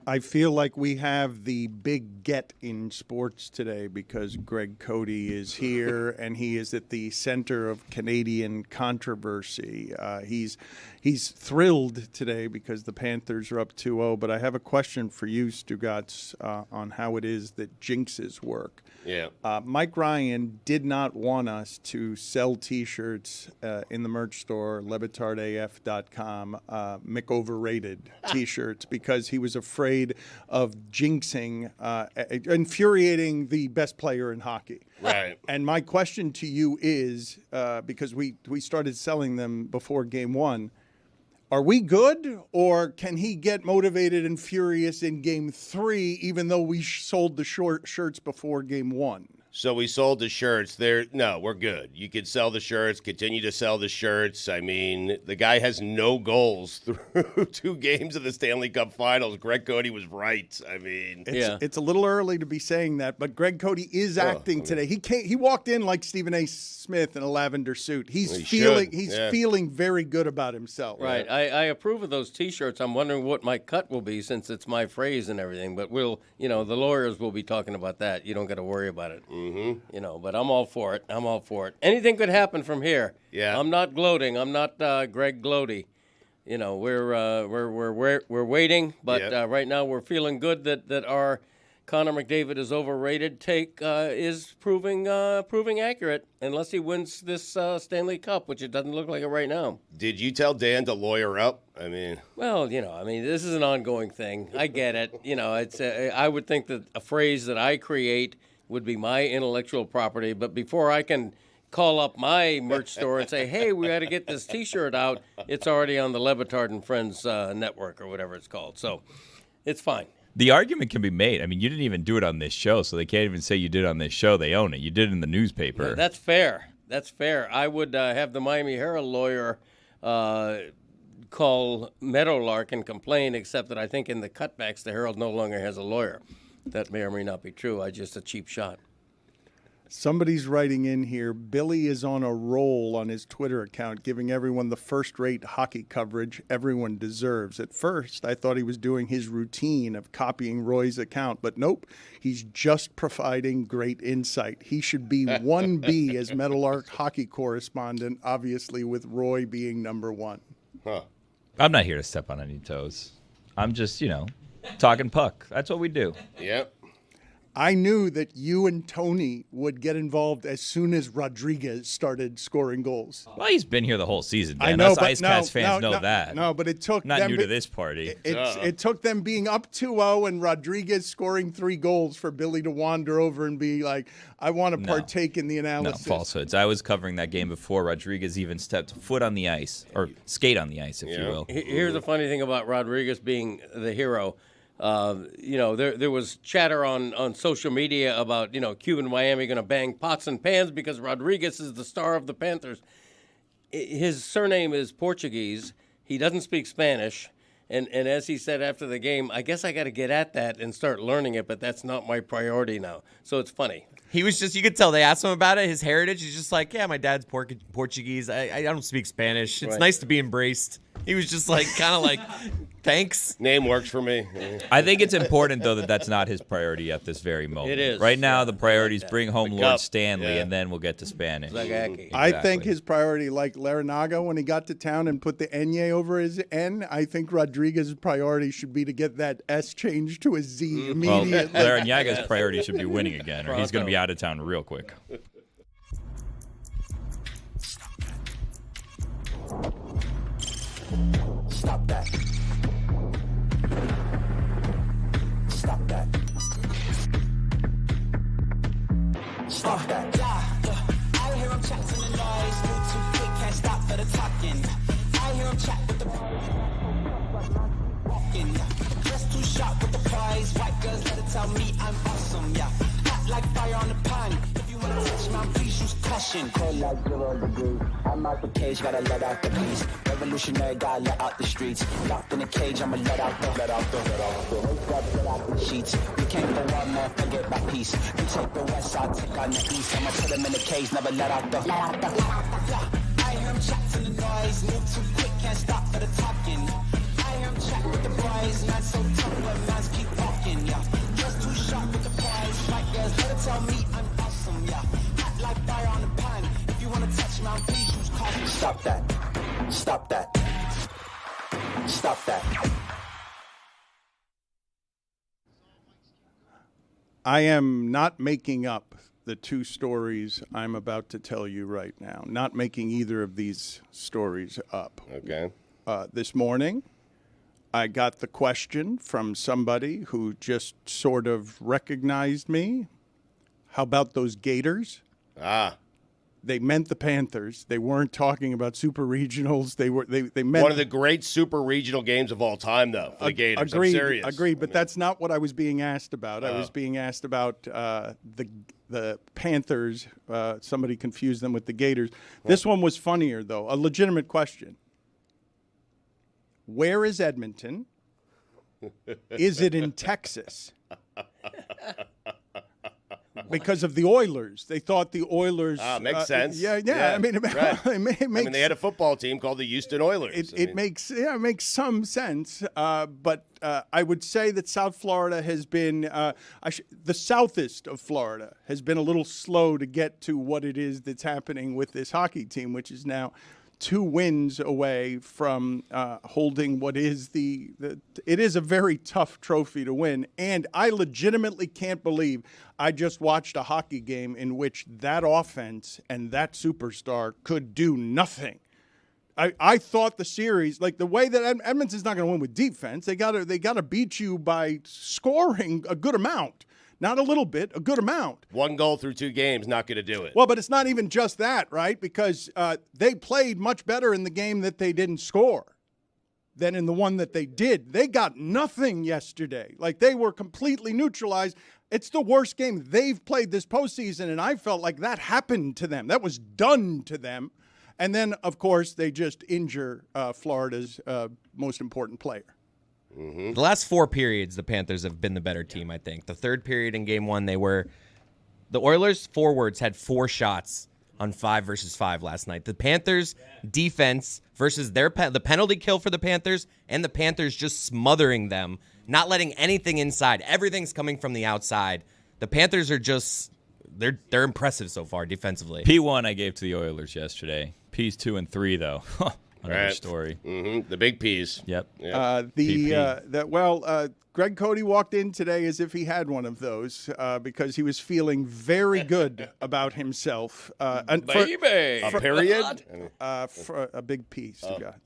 I feel like we have the big get in sports today because Greg Cote is here and he is at the center of Canadian controversy. He's thrilled today because the Panthers are up 2-0, but I have a question for you, Stugotz, on how it is that jinxes work. Yeah. Mike Ryan did not want us to sell T-shirts in the merch store, lebitardaf.com, McOverrated T-shirts, because he was afraid of jinxing, infuriating the best player in hockey. Right. And my question to you is, because we started selling them before game one, are we good, or can he get motivated and furious in game three, even though we sold the shirts before game one? So we sold the shirts. No, we're good. You could sell the shirts, continue to sell the shirts. I mean, the guy has no goals through 2 games of the Stanley Cup Finals. Greg Cote was right. I mean, it's a little early to be saying that, but Greg Cote is acting today. He walked in like Stephen A. Smith in a lavender suit. He's feeling very good about himself. Right. I approve of those T-shirts. I'm wondering what my cut will be since it's my phrase and everything. But the lawyers will be talking about that. You don't got to worry about it. Mm-hmm. But I'm all for it. Anything could happen from here. Yeah. I'm not gloating. I'm not Greg Gloaty. We're waiting, but right now we're feeling good that our Connor McDavid is overrated take is proving accurate, unless he wins this Stanley Cup, which it doesn't look like it right now. Did you tell Dan to lawyer up? I mean, this is an ongoing thing. I get it. It's I would think that a phrase that I create would be my intellectual property, but before I can call up my merch store and say, hey, we got to get this T-shirt out, it's already on the Batard and Friends network or whatever it's called. So it's fine. The argument can be made. I mean, you didn't even do it on this show, so they can't even say you did it on this show. They own it. You did it in the newspaper. Yeah, that's fair. I would have the Miami Herald lawyer call Meadowlark and complain, except that I think in the cutbacks the Herald no longer has a lawyer. That may or may not be true. Just a cheap shot. Somebody's writing in here, Billy is on a roll on his Twitter account, giving everyone the first-rate hockey coverage everyone deserves. At first, I thought he was doing his routine of copying Roy's account, but nope, he's just providing great insight. He should be 1B as Meadowlark hockey correspondent, obviously with Roy being number 1. Huh. I'm not here to step on any toes. I'm just, talking puck. That's what we do. Yep. I knew that you and Tony would get involved as soon as Rodriguez started scoring goals. Well, he's been here the whole season, man. I know, Us but Ice Cats fans know that. No, but it took Not them new to this party. It took them being up 2-0 and Rodriguez scoring 3 goals for Billy to wander over and be like, I want to partake in the analysis. No, falsehoods. I was covering that game before Rodriguez even stepped foot on the ice, or skate on the ice, if you will. Here's the funny thing about Rodriguez being the hero. There was chatter on social media about, Cuban Miami going to bang pots and pans because Rodriguez is the star of the Panthers. His surname is Portuguese. He doesn't speak Spanish. And as he said after the game, I guess I got to get at that and start learning it, but that's not my priority now. So it's funny. He was just, you could tell they asked him about it, his heritage. He's just like, yeah, my dad's Portuguese. I don't speak Spanish. It's nice to be embraced. He was just like, kind of like, thanks. Name works for me. I think it's important, though, that's not his priority at this very moment. It is. Right now, the priority is bring home The Lord cup. Stanley, and then we'll get to Spanish. Exactly. I think his priority, like Larinaga when he got to town and put the Enye over his N, I think Rodriguez's priority should be to get that S changed to a Z immediately. Well, Larinaga's priority should be winning again, or he's going to be out of town real quick. Stop that. Stop that. Stop that. I hear him chat to the noise. Move too quick, can't stop for the talking. I hear him chat with the walking. Just too sharp with the prize. White girls let it tell me I'm awesome, yeah. Hot like fire on the pan. If you wanna touch my please use caution. Cold like 0 degrees. I'm out the cage, gotta let out the beast. Revolutionary, gotta let out the streets. Locked in a cage, I'ma let out the sheets. We can't go out, man, forget my peace. You take the west, I'll take on the east. I'ma put them in the cage, never let out the. I hear him chat to the noise, move too quick, can't stop for the talking. I hear him chat with the boys, not so tough when mans keep walking, yeah. Just too sharp with the prize, white girls better tell me I'm awesome, yeah. Hot like fire on the pan. If you wanna touch me, please use caution. Stop that. Stop that. Stop that. I am not making up the two stories I'm about to tell you right now. Not making either of these stories up. Okay. This morning, I got the question from somebody who just sort of recognized me. How about those Gators? They meant the Panthers. They weren't talking about super regionals. They meant one of the great super regional games of all time, though, for the Gators. Agreed, I'm serious. Agreed, but that's not what I was being asked about. I was being asked about the Panthers. Somebody confused them with the Gators. This one was funnier, though. A legitimate question. Where is Edmonton? Is it in Texas? Because of the Oilers. They thought the Oilers... makes sense. Yeah. I mean, right. it makes, they had a football team called the Houston Oilers. It makes some sense. But I would say that South Florida has been... the southest of Florida has been a little slow to get to what it is that's happening with this hockey team, which is now 2 wins away from holding what is it is a very tough trophy to win. And I legitimately can't believe I just watched a hockey game in which that offense and that superstar could do nothing. I thought the series, like the way that Edmonton's not going to win with defense, they got to beat you by scoring a good amount. Not a little bit, a good amount. 1 goal through 2 games, not going to do it. Well, but it's not even just that, right? Because they played much better in the game that they didn't score than in the one that they did. They got nothing yesterday. Like, they were completely neutralized. It's the worst game they've played this postseason, and I felt like that happened to them. That was done to them. And then, of course, they just injure Florida's most important player. Mm-hmm. The last 4 periods, the Panthers have been the better team, I think. The 3rd period in Game 1, the Oilers forwards had 4 shots on 5 versus 5 last night. The Panthers defense versus the penalty kill for the Panthers, and the Panthers just smothering them, not letting anything inside. Everything's coming from the outside. The Panthers are just they're impressive so far defensively. P1 I gave to the Oilers yesterday. P's 2 and 3 though. Another story. Mm-hmm. The big P's. Yep. Greg Cote walked in today as if he had one of those because he was feeling very good about himself. A period? For a big P, Stugotz.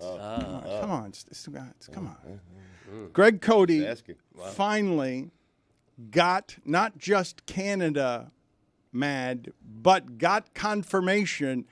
Come on, Stugotz. Come on. Greg Cote finally got not just Canada mad, but got confirmation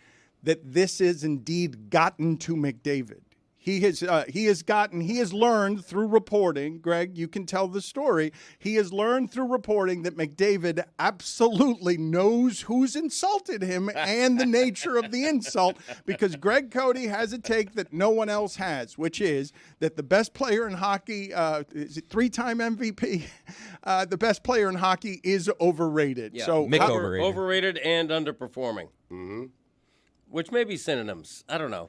that this is indeed gotten to McDavid. He has learned through reporting, Greg, you can tell the story. He has learned through reporting that McDavid absolutely knows who's insulted him and the nature of the insult, because Greg Cote has a take that no one else has, which is that the best player in hockey, is it 3-time MVP? The best player in hockey is overrated. Yeah. So overrated and underperforming. Mm-hmm. Which may be synonyms. I don't know.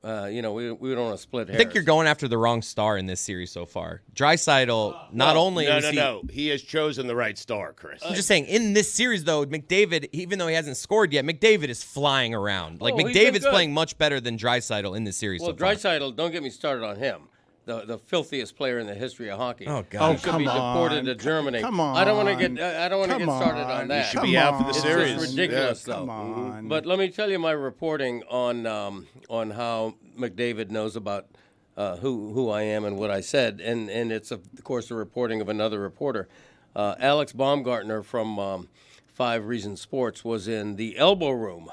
We don't want to split hairs. I think you're going after the wrong star in this series so far. Draisaitl, No. He has chosen the right star, Chris. I'm just saying, in this series, though, McDavid, even though he hasn't scored yet, McDavid is flying around. Like, McDavid's playing much better than Draisaitl in this series so far. Well, Draisaitl, don't get me started on him. The filthiest player in the history of hockey. Oh God! He should be deported to Germany. Come on! I don't want to get started on that. He should be out for the series. It's just ridiculous, though. Come on! But let me tell you my reporting on how McDavid knows about who I am and what I said, and it's of course the reporting of another reporter, Alex Baumgartner from 5 Reasons Sports was in the Elbo Room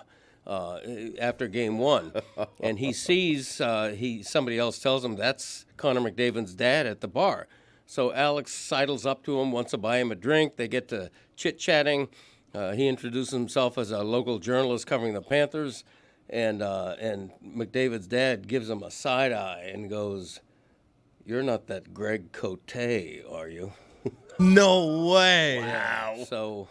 after Game 1, and he sees somebody else tells him that's Connor McDavid's dad at the bar. So Alex sidles up to him, wants to buy him a drink. They get to chit-chatting. He introduces himself as a local journalist covering the Panthers, and McDavid's dad gives him a side eye and goes, "You're not that Greg Cote, are you?" No way! Wow. So,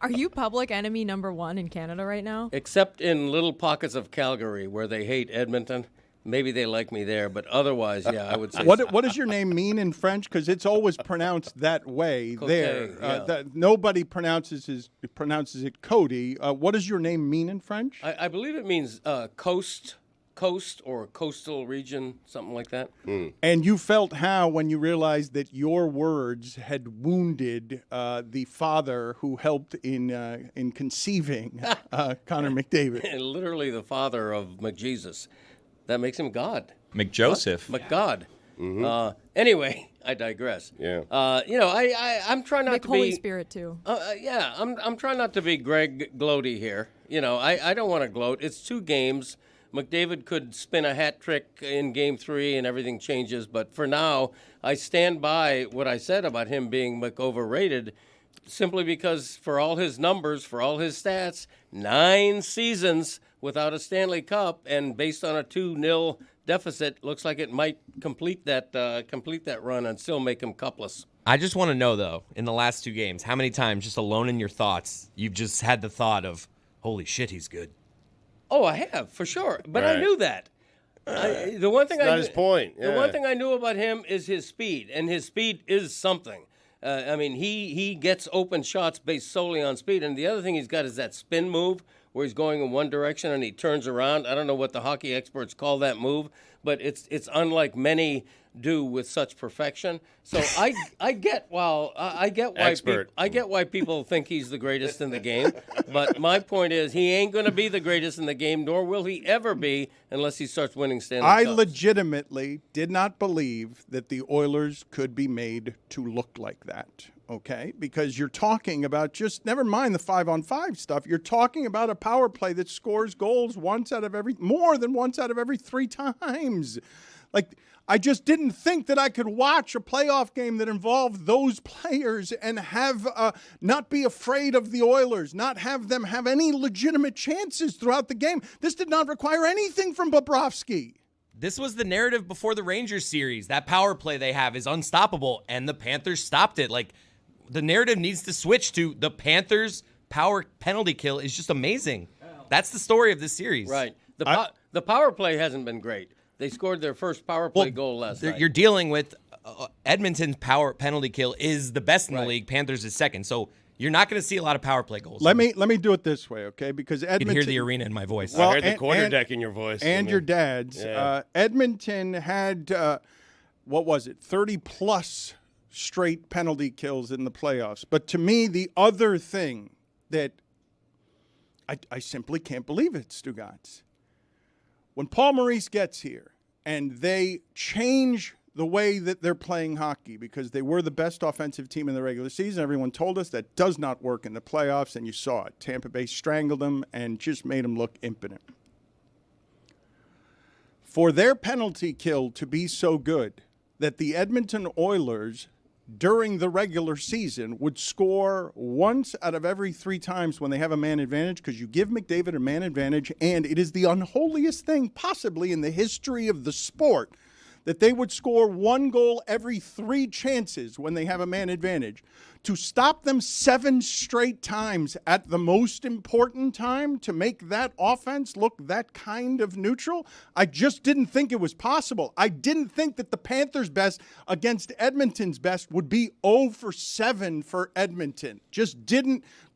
Are you public enemy number 1 in Canada right now? Except in little pockets of Calgary where they hate Edmonton. maybe they like me there, but otherwise, yeah, I would say. What does your name mean in French? Because it's always pronounced that way Cote, there. yeah. Nobody pronounces it Cody. What does your name mean in French? I believe it means coast or coastal region, something like that. And you felt how when you realized that your words had wounded the father who helped in conceiving Connor McDavid? And literally the father of McJesus. That makes him God. McJoseph. McGod. Anyway, I digress. Yeah. I'm trying not Like to Holy be. Spirit too. Yeah, I'm trying not to be Greg Gloaty here. I don't want to gloat. It's 2 games. McDavid could spin a hat trick in Game 3 and everything changes. But for now, I stand by what I said about him being McOverrated, simply because for all his numbers, for all his stats, 9 seasons without a Stanley Cup, and based on a 2-0 deficit, looks like it might complete that run and still make him cupless. I just want to know, though, in the last 2 games, how many times, just alone in your thoughts, you've just had the thought of, holy shit, he's good. Oh, I have, for sure. But I Right. knew that. The one thing Not his point. The Yeah. one thing I knew about him is his speed, and his speed is something. He gets open shots based solely on speed, and the other thing he's got is that spin move where he's going in one direction and he turns around. I don't know what the hockey experts call that move, but it's unlike many do with such perfection. So I get why people think he's the greatest in the game. But my point is he ain't going to be the greatest in the game, nor will he ever be unless he starts winning Stanley I Cups. legitimately did not believe that the Oilers could be made to look like that. Okay, because you're talking about just never mind the 5-on-5 stuff. You're talking about a power play that scores goals more than once out of every 3 times. Like, I just didn't think that I could watch a playoff game that involved those players and have not be afraid of the Oilers, not have them have any legitimate chances throughout the game. This did not require anything from Bobrovsky. This was the narrative before the Rangers series. That power play they have is unstoppable, and the Panthers stopped it. Like, the narrative needs to switch to the Panthers' power penalty kill is just amazing. That's the story of this series. Right. The power play hasn't been great. They scored their first power play goal last night. You're dealing with Edmonton's power penalty kill is the best in the league. Panthers is second. So you're not going to see a lot of power play goals. Let me do it this way, okay? Because Edmonton, you can hear the arena in my voice. I heard the quarter deck in your voice. and your dad's. Yeah. Edmonton had 30-plus straight penalty kills in the playoffs. But to me, the other thing that I simply can't believe it, Stugotz. When Paul Maurice gets here and they change the way that they're playing hockey because they were the best offensive team in the regular season, everyone told us that does not work in the playoffs, and you saw it. Tampa Bay strangled them and just made them look impotent. For their penalty kill to be so good that the Edmonton Oilers during the regular season would score once out of every 3 times when they have a man advantage, because you give McDavid a man advantage, and it is the unholiest thing possibly in the history of the sport that they would score 1 goal every 3 chances when they have a man advantage. To stop them 7 straight times at the most important time to make that offense look that kind of neutral, I just didn't think it was possible. I didn't think that the Panthers' best against Edmonton's best would be 0-for-7 for Edmonton. Just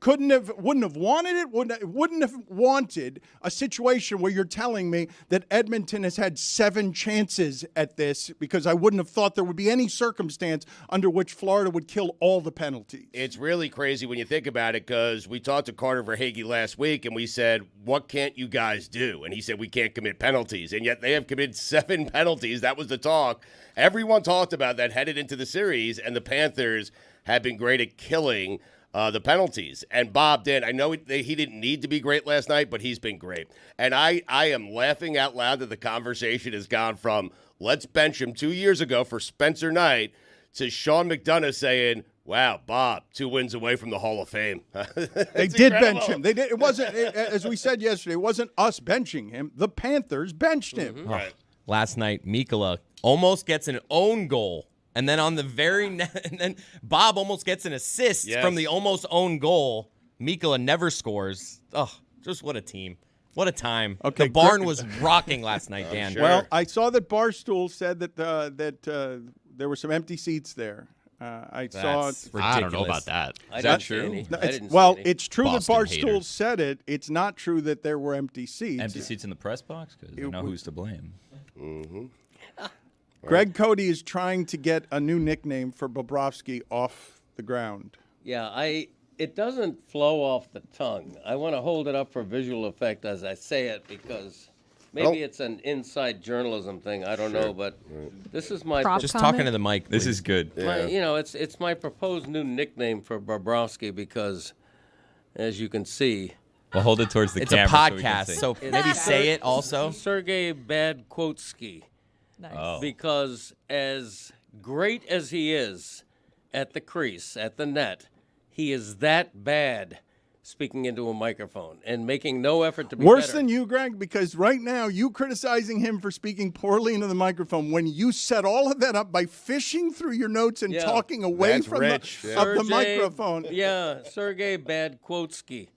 wouldn't have wanted it, wouldn't have wanted a situation where you're telling me that Edmonton has had 7 chances at this, because I wouldn't have thought there would be any circumstance under which Florida would kill all the penalties. It's really crazy when you think about it, because we talked to Carter Verhaeghe last week and we said, what can't you guys do? And he said, we can't commit penalties. And yet they have committed 7 penalties. That was the talk. Everyone talked about that headed into the series, and the Panthers have been great at killing the penalties. And Bob, Dan, I know he didn't need to be great last night, but he's been great. And I am laughing out loud that the conversation has gone from let's bench him 2 years ago for Spencer Knight to Sean McDonough saying, wow, Bob, 2 wins away from the Hall of Fame. They did bench him. They did. It wasn't, as we said yesterday, it wasn't us benching him. The Panthers benched him. Mm-hmm. Right. Last night, Mikkola almost gets an own goal. And then on the and then Bob almost gets an assist from the almost own goal. Mikkola never scores. Oh, just what a team. What a time. Okay, the barn was rocking last night, Dan. sure. Well, I saw that Barstool said that there were some empty seats there. I saw That's it. ridiculous. I don't know about that. I that didn't see true? any. No, I it's- didn't see well, any. it's true Boston that Barstool haters. said it. It's not true that there were empty seats. Empty seats in the press box? Because you know who's to blame. Greg Cote is trying to get a new nickname for Bobrovsky off the ground. Yeah, it doesn't flow off the tongue. I want to hold it up for visual effect as I say it because maybe it's an inside journalism thing. I don't know, but this is my Prop Just comment? talking to the mic. This please. is good. it's my proposed new nickname for Bobrovsky because, as you can see, We'll hold it towards the It's a camera. so we can podcast, see. so maybe say it also. Sergei Bobrovsky. Nice. Oh. Because as great as he is at the crease, at the net, he is that bad speaking into a microphone and making no effort to be Worse better. than you, Greg, because right now you criticizing him for speaking poorly into the microphone when you set all of that up by fishing through your notes and Yeah. talking away That's from rich. the, Yeah. of the Sergei- microphone. Yeah, Sergei Bobrovsky.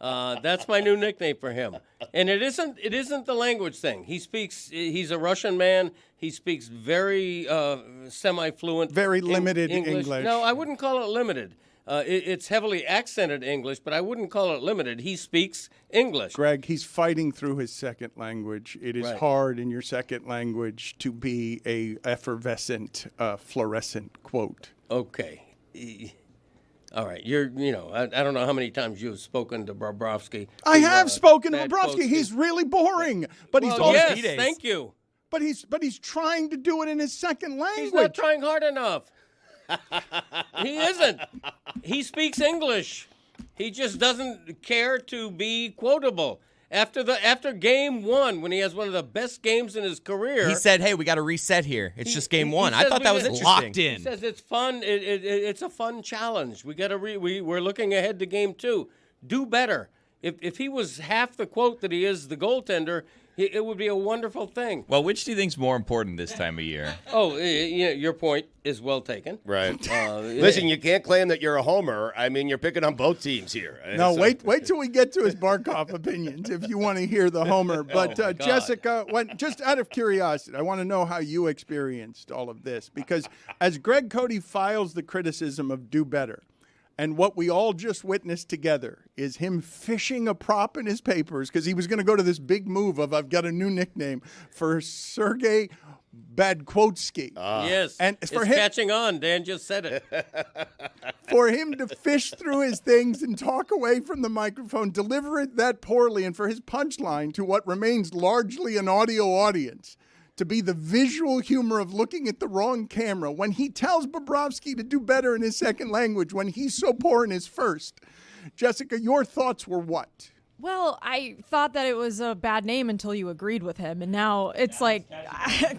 That's my new nickname for him. And it isn't the language thing. He's a Russian man. He speaks very semi-fluent. Very limited English. No, I wouldn't call it limited. It's heavily accented English, but I wouldn't call it limited. He speaks English. Greg, he's fighting through his second language. It is Right. hard in your second language to be a effervescent, fluorescent quote. Okay. All right. I don't know how many times you've spoken to Bobrovsky. I have spoken to Bad Bobrovsky. quotes. He's really boring, but he's Well, also, yes, days. thank you. but he's trying to do it in his second language. He's not trying hard enough. He isn't. He speaks English. He just doesn't care to be quotable. After game one, when he has one of the best games in his career, He said, "Hey, we got to reset here. It's just game he one." I says thought we that was get- interesting. Locked he in. says it's fun. It's a fun challenge. We got to we're looking ahead to game two. Do better. If he was half the quote that he is the goaltender, it would be a wonderful thing. Well, which do you think's more important this time of year? Oh, yeah, your point is well taken. Right. Listen, you can't claim that you're a homer. I mean, you're picking on both teams here. No, So- wait till we get to his Barkov opinions if you want to hear the homer. But my God. Jessica, just out of curiosity, I want to know how you experienced all of this because as Greg Cote files the criticism of do better, and what we all just witnessed together is him fishing a prop in his papers because he was going to go to this big move of I've got a new nickname for Sergei Bobrovsky. Yes, And it's for him- catching on. Dan just said it. For him to fish through his things and talk away from the microphone, deliver it that poorly, and for his punchline to what remains largely an audio audience to be the visual humor of looking at the wrong camera when he tells Bobrovsky to do better in his second language when he's so poor in his first. Jessica, your thoughts were what? Well, I thought that it was a bad name until you agreed with him, and now it's like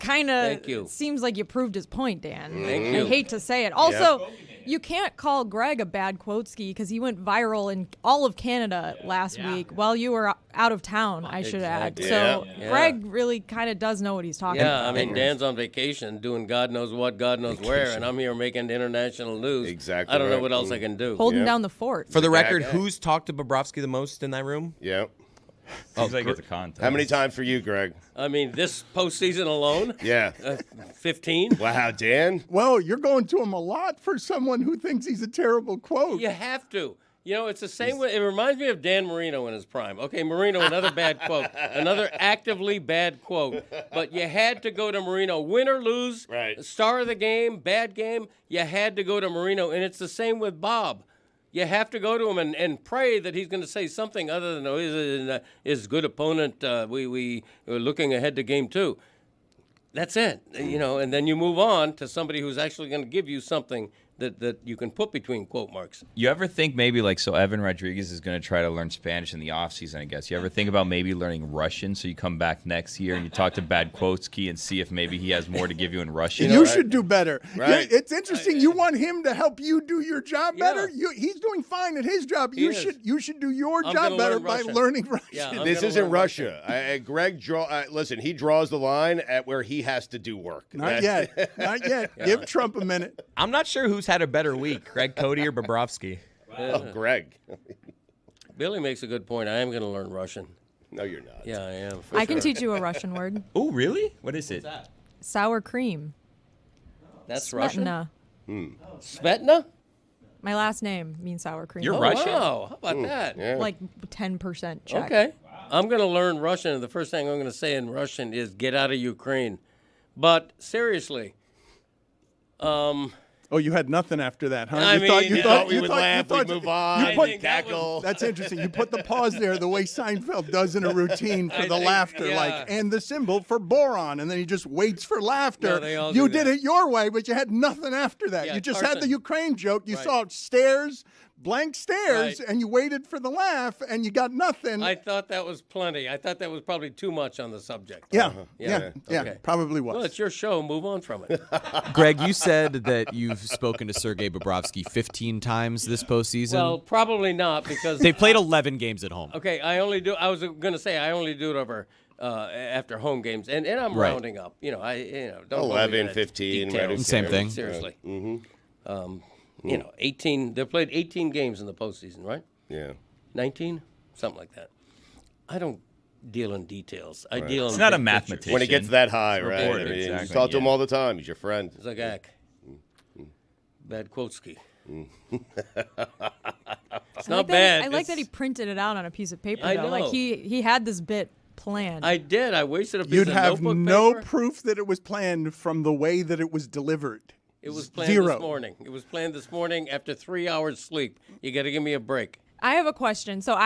kind Thank you. of seems like you proved his point, Dan. Thank I you. hate to say it. Also, you can't call Greg a bad quoteski because he went viral in all of Canada last week while you were out of town, I should add. Exactly. So Yeah. Greg really kind of does know what he's talking Yeah, about. I mean, Dan's on vacation doing God knows what, God knows where, and I'm here making international news. Exactly I don't know right. what else I can do. Holding down the fort. For the guy. record, who's talked to Bobrovsky the most in that room? Yeah. Seems like it's a contest. How many times for you, Greg? I mean, this postseason alone, Yeah. 15. Wow, Dan. Well, you're going to him a lot for someone who thinks he's a terrible quote. You have to. You know, it's the same way. It reminds me of Dan Marino in his prime. Okay, Marino, another bad quote. Another actively bad quote. But you had to go to Marino. Win or lose, Right. star of the game, bad game, you had to go to Marino. And it's the same with Bob. You have to go to him and pray that he's going to say something other than, oh, he's his good opponent. We're looking ahead to game two. That's it. You know, and then you move on to somebody who's actually going to give you something that you can put between quote marks. You ever think maybe so Evan Rodriguez is going to try to learn Spanish in the offseason, I guess. You ever think about maybe learning Russian so you come back next year and you talk to Badkwotsky and see if maybe he has more to give you in Russian? You should do better. Right. Yeah, it's interesting. You want him to help you do your job Yeah. better. He's doing fine at his job. You is. should do your I'm job gonna better learn by Russian. learning Russian. Yeah, I'm This gonna isn't learn Russia. Greg listen, he draws the line at where he has to do work. Not yet. Not yet. Give Trump a minute. I'm not sure who's had a better week, Greg Cote or Bobrovsky. Oh, Greg. Billy makes a good point. I am going to learn Russian. No, you're not. Yeah, I am. I can teach you a Russian word. Oh, really? What is it? Sour cream. That's Russian. Smetana. Svetna? My last name means sour cream. You're Oh, Russian? wow. How about that? Yeah. Like 10% check. Okay. I'm going to learn Russian, and the first thing I'm going to say in Russian is "Get out of Ukraine." But seriously, Oh, you had nothing after that, huh? I you mean, thought, you thought we would laugh, we'd move on, you put- think that was- cackle. That's interesting. You put the pause there the way Seinfeld does in a routine for I the think, laughter, yeah. like, and the symbol for boron, and then he just waits for laughter. No, they all You do did that. it your way, but you had nothing after that. Yeah, You just had the Carson. Ukraine joke. You Right. saw stares, blank stares, Right. and you waited for the laugh, and you got nothing. I thought that was plenty. I thought that was probably too much on the subject. yeah, Yeah. yeah, Okay. probably was. Well, it's your show. Move on from it. Greg, you said that you've spoken to Sergei Bobrovsky 15 times this postseason. Well, probably not because They've played 11 games at home. Okay, I was going to say I only do it over after home games, and I'm Right. rounding up. Don't 11, go into 15, details. right, Same thing. Seriously. 18. They played 18 games in the postseason, right? Yeah. 19, something like that. I don't deal in details. I deal in. It's not a big mathematician. pictures. When it gets that high, right? reported, I mean, you exactly, talk to him yeah. all the time. He's your friend. Zagak. Bad Quotski. It's not bad. I like that he printed it out on a piece of paper. I though. Like know. he had this bit planned. I did. I wasted a piece You'd of have notebook no paper. proof that it was planned from the way that it was delivered. It was planned Zero. this morning. It was planned this morning after 3 hours sleep. You got to give me a break. I have a question. So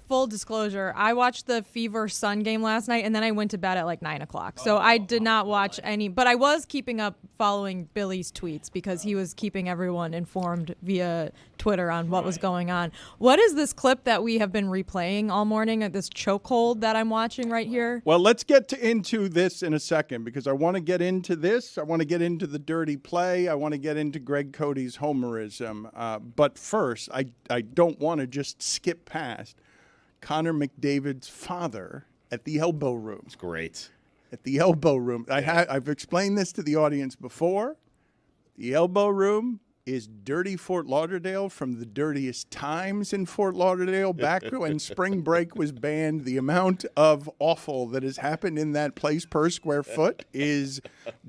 full disclosure, I watched the Fever Sun game last night, and then I went to bed at like 9 o'clock. So I did not watch any, but I was keeping up following Billy's tweets because he was keeping everyone informed via Twitter on what was going on. What is this clip that we have been replaying all morning at this chokehold that I'm watching right here? Well, let's get into this in a second because I want to get into this. I want to get into the dirty play. I want to get into Greg Cote's homerism. But first, I don't want to just skip past Connor McDavid's father at the Elbo Room. It's great. At the Elbo Room. I've explained this to the audience before. The Elbo Room is dirty Fort Lauderdale from the dirtiest times in Fort Lauderdale. Back when spring break was banned, the amount of awful that has happened in that place per square foot is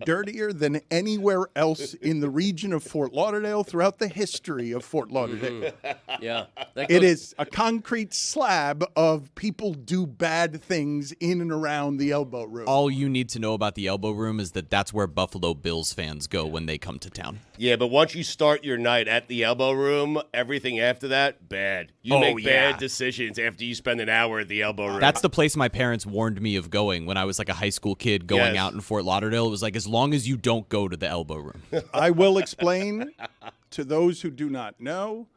dirtier than anywhere else in the region of Fort Lauderdale throughout the history of Fort Lauderdale. Yeah. It is a concrete slab of people do bad things in and around the Elbo Room. All you need to know about the Elbow Room is that that's where Buffalo Bills fans go when they come to town. Yeah, but once you start your night at the Elbo Room, everything after that, bad. You make bad decisions after you spend an hour at the Elbo Room. That's the place my parents warned me of going when I was like a high school kid going Yes. out in Fort Lauderdale. It was like, as long as you don't go to the Elbow Room. I will explain to those who do not know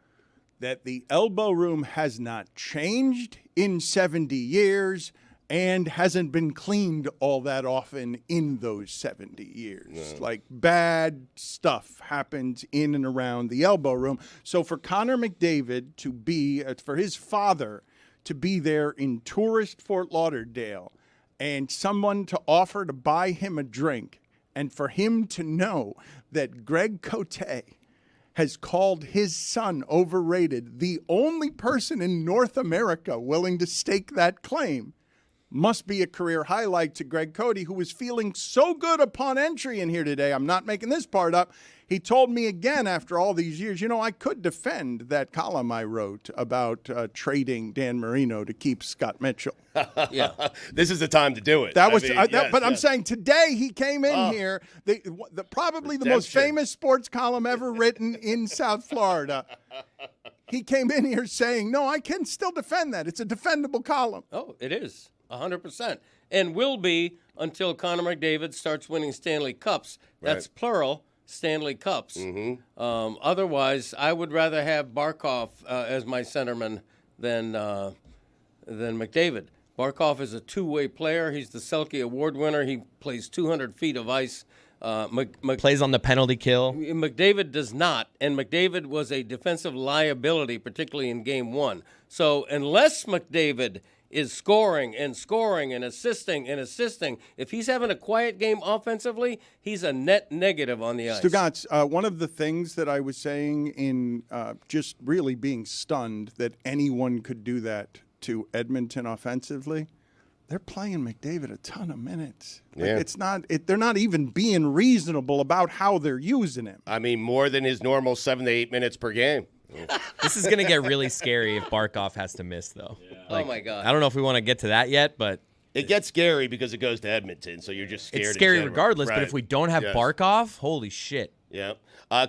that the Elbow Room has not changed in 70 years and hasn't been cleaned all that often in those 70 years. Like bad stuff happens in and around the Elbow Room. So for Connor McDavid to be, for his father to be there in tourist Fort Lauderdale and someone to offer to buy him a drink and for him to know that Greg Cote has called his son overrated, the only person in North America willing to stake that claim, must be a career highlight to Greg Cote, who was feeling so good upon entry in here today. I'm not making this part up. He told me again after all these years, I could defend that column I wrote about trading Dan Marino to keep Scott Mitchell. Yeah. This is the time to do it. That was, yes, but I'm yes. saying today he came in here, probably the most Redemption. famous sports column ever written in South Florida. He came in here saying, no, I can still defend that. It's a defendable column. Oh, it is 100%, and will be until Connor McDavid starts winning Stanley Cups. That's plural. Stanley Cups. Otherwise, I would rather have Barkov as my centerman than McDavid. Barkov is a two-way player. He's the Selke Award winner. He plays 200 feet of ice. Plays on the penalty kill. McDavid does not, and McDavid was a defensive liability, particularly in Game 1. So unless McDavid is scoring and scoring and assisting, if he's having a quiet game offensively, he's a net negative on the ice. Stugotz, one of the things that I was saying in just really being stunned that anyone could do that to Edmonton offensively, they're playing McDavid a ton of minutes. Yeah. It's not. They're not even being reasonable about how they're using him. I mean, more than his normal 7 to 8 minutes per game. This is going to get really scary if Barkov has to miss, though. Oh, my God. I don't know if we want to get to that yet, but It gets scary because it goes to Edmonton, so you're just scared. it's in scary general. regardless. But Right. if we don't have Yes. Barkov, holy shit. Yeah.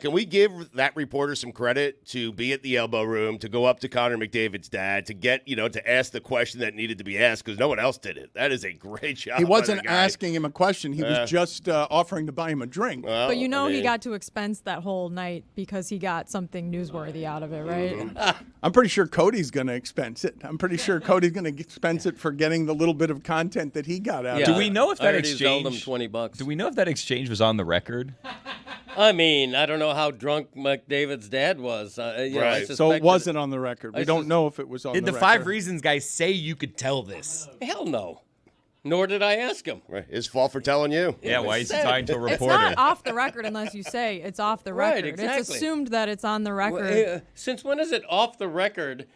Can we give that reporter some credit to be at the Elbow Room, to go up to Connor McDavid's dad, to get, to ask the question that needed to be asked, because no one else did it. That is a great job. He by wasn't the guy. asking him a question. He was just offering to buy him a drink. Well, But he I mean, got to expense that whole night because he got something newsworthy out of it, right? I'm pretty sure Cody's going to expense it. I'm pretty sure Cody's going to expense it for getting the little bit of content that he got out Yeah. of Do it. we know if I that already sold him exchange? $20. Do we know if that exchange was on the record? I mean, I don't know how drunk McDavid's dad was. I Right. So suspect it wasn't on the record. We don't know if it was on Did the the record. 5 reasons guy say you could tell this? Hell no. Nor did I ask him. Right. His fault for telling you. Yeah, why is he talking to a It's reporter? not off the record unless you say it's off the Right, record. exactly. It's assumed that it's on the record. Since when is it off the record?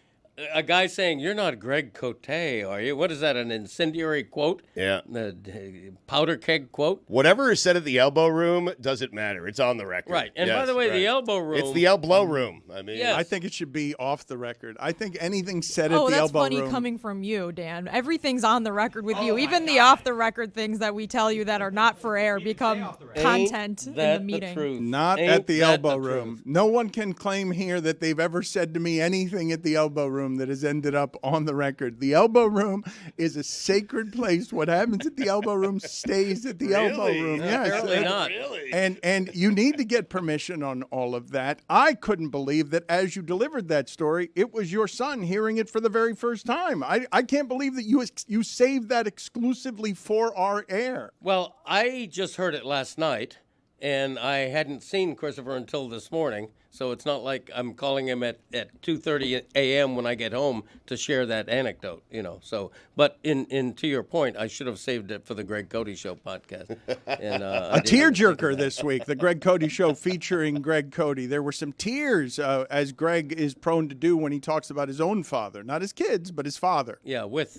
A guy saying, "You're not Greg Cote, are you?" What is that? An incendiary quote? Yeah. The powder keg quote? Whatever is said at the Elbow Room doesn't matter. It's on the record. Right. And by Yes, the way, right. the Elbow Room. It's the Elbow Room. I mean, Yes. I think it should be off the record. I think anything said at Oh, the that's Elbow funny Room. coming from you, Dan. Everything's on the record with you. Even the off the record things that we tell you that are not for air become content Ain't in that the meeting. truth? Not Ain't at the that Elbow the Room. truth? No one can claim here that they've ever said to me anything at the Elbow Room that has ended up on the record. The Elbow Room is a sacred place. What happens at the Elbow Room stays at the Elbow Really? Room. No, Yes. apparently not. Really? And you need to get permission on all of that. I couldn't believe that as you delivered that story, it was your son hearing it for the very first time. I can't believe that you saved that exclusively for our air. Well, I just heard it last night, and I hadn't seen Christopher until this morning. So it's not like I'm calling him at 2:30 a.m. when I get home to share that anecdote, So, but in to your point, I should have saved it for the Greg Cote Show podcast. And, A tearjerker this week, the Greg Cote Show featuring Greg Cote. There were some tears, as Greg is prone to do when he talks about his own father, not his kids, but his father. Yeah, with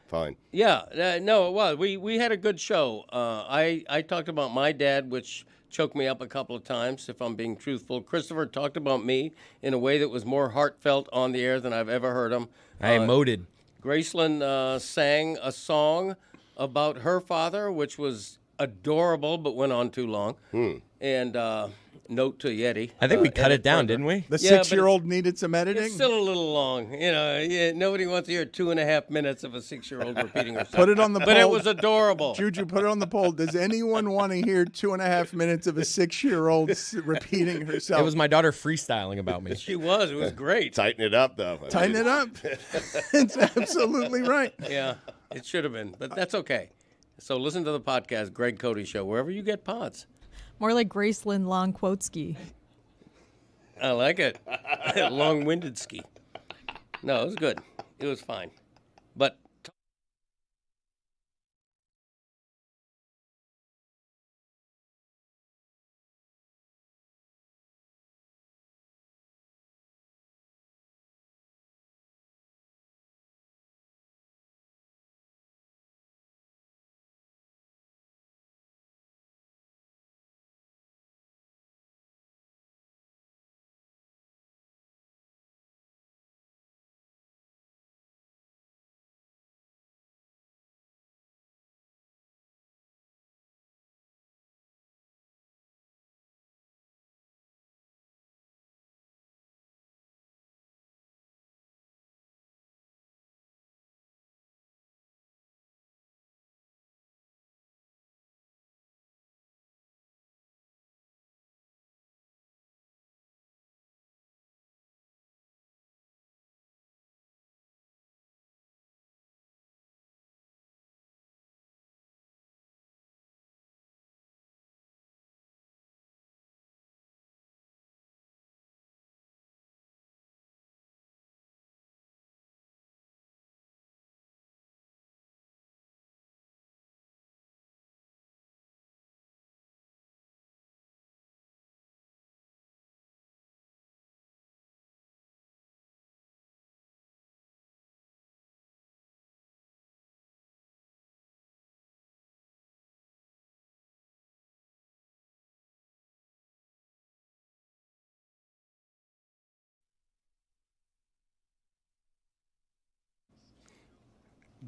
Fine. yeah, no, it was. We had a good show. I talked about my dad, which choked me up a couple of times, if I'm being truthful. Christopher talked about me in a way that was more heartfelt on the air than I've ever heard him. I emoted. Graceland sang a song about her father, which was adorable, but went on too long. And note to Yeti. I think we cut edit it down, further. didn't we? The Yeah, but 6-year-old needed some editing. It's still a little long. Nobody wants to hear 2.5 minutes of a 6-year-old repeating herself. Put it on the But it poll. was adorable. Juju, put it on the poll. Does anyone want to hear 2.5 minutes of a 6-year-old repeating herself? It was my daughter freestyling about me. She was. It was great. Tighten it up, though. Tighten it up. It's absolutely right. Yeah, it should have been, but that's okay. So listen to the podcast, Greg Cote Show, wherever you get pods. More like Graceland Long-Quoteski. I like it. Long-winded ski. No, it was good. It was fine. But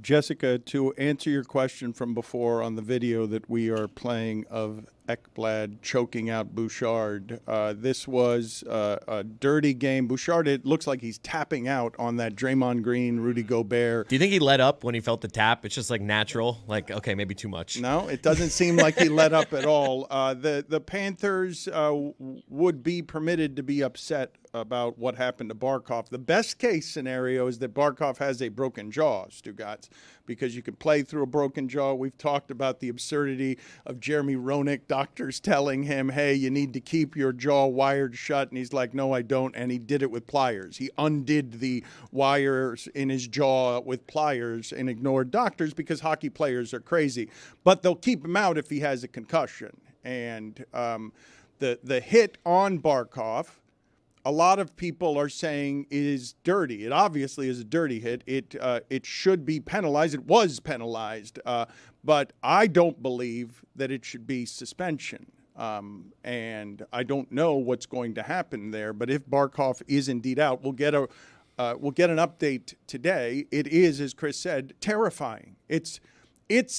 Jessica, to answer your question from before on the video that we are playing of Ekblad choking out Bouchard, this was a dirty game. Bouchard, it looks like he's tapping out on that Draymond Green, Rudy Gobert. Do you think he let up when he felt the tap? It's just like natural, like, okay, maybe too much. No, it doesn't seem like he let up at all. The Panthers would be permitted to be upset about what happened to Barkov. The best case scenario is that Barkov has a broken jaw, Stugotz, because you can play through a broken jaw. We've talked about the absurdity of Jeremy Roenick, doctors telling him, hey, you need to keep your jaw wired shut. And he's like, no, I don't. And he did it with pliers. He undid the wires in his jaw with pliers and ignored doctors because hockey players are crazy. But they'll keep him out if he has a concussion. And the hit on Barkov, a lot of people are saying is dirty. It obviously is a dirty hit. It should be penalized. It was penalized. But I don't believe that it should be suspension. And I don't know what's going to happen there. But if Barkov is indeed out, we'll get an update today. It is, as Chris said, terrifying. It's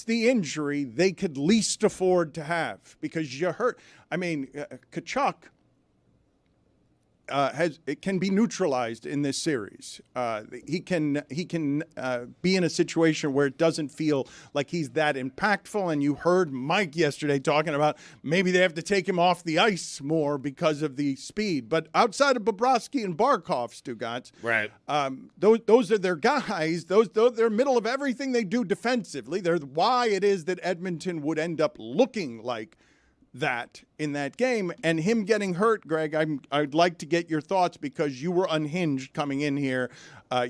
the injury they could least afford to have because you hurt. I mean, Kachuk it can be neutralized in this series. He can be in a situation where it doesn't feel like he's that impactful. And you heard Mike yesterday talking about maybe they have to take him off the ice more because of the speed. But outside of Bobrovsky and Barkov, Stugotz, right? Those are their guys. They're middle of everything they do defensively. They're why it is that Edmonton would end up looking like that in that game. And him getting hurt, Greg, I'd like to get your thoughts because you were unhinged coming in here.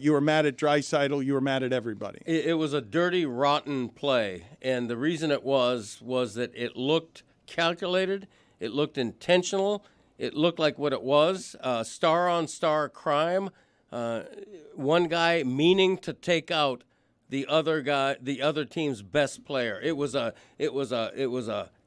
You were mad at Draisaitl. You were mad at everybody. It was a dirty, rotten play. And the reason it was that it looked calculated. It looked intentional. It looked like what it was, star-on-star crime. One guy meaning to take out the other team's best player. It was a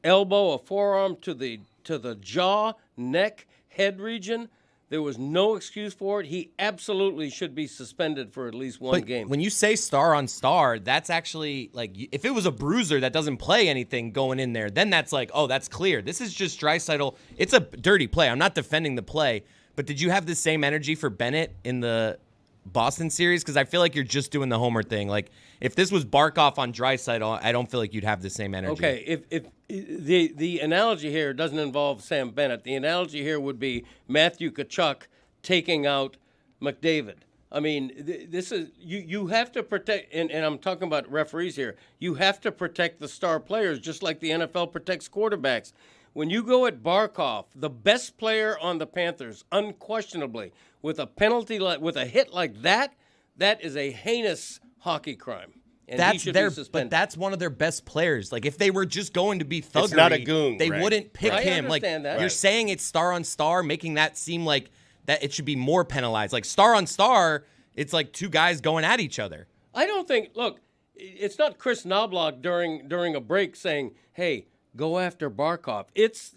elbow, a forearm to the jaw, neck, head region. There was no excuse for it. He absolutely should be suspended for at least one game. When you say star on star, that's actually like if it was a bruiser that doesn't play anything going in there, then that's like, oh, that's clear. This is just Draisaitl. It's a dirty play. I'm not defending the play, but did you have the same energy for Bennett in the Boston series? Because I feel like you're just doing the homer thing. Like if this was Barkov on Draisaitl, I don't feel like you'd have the same energy. Okay, if the analogy here doesn't involve Sam Bennett, the analogy here would be Matthew Tkachuk taking out McDavid. I mean, this is you have to protect, and I'm talking about referees here. You have to protect the star players, just like the NFL protects quarterbacks. When you go at Barkov, the best player on the Panthers, unquestionably, with a penalty with a hit like that, that is a heinous hockey crime. And he should be suspended. But that's one of their best players. Like if they were just going to be thuggery, it's not a goon, they right? wouldn't pick him. Like that. You're saying it's star on star, making that seem like that it should be more penalized. Like star on star, it's like two guys going at each other. I don't think. Look, it's not Chris Knobloch during a break saying, "Hey, go after Barkov." It's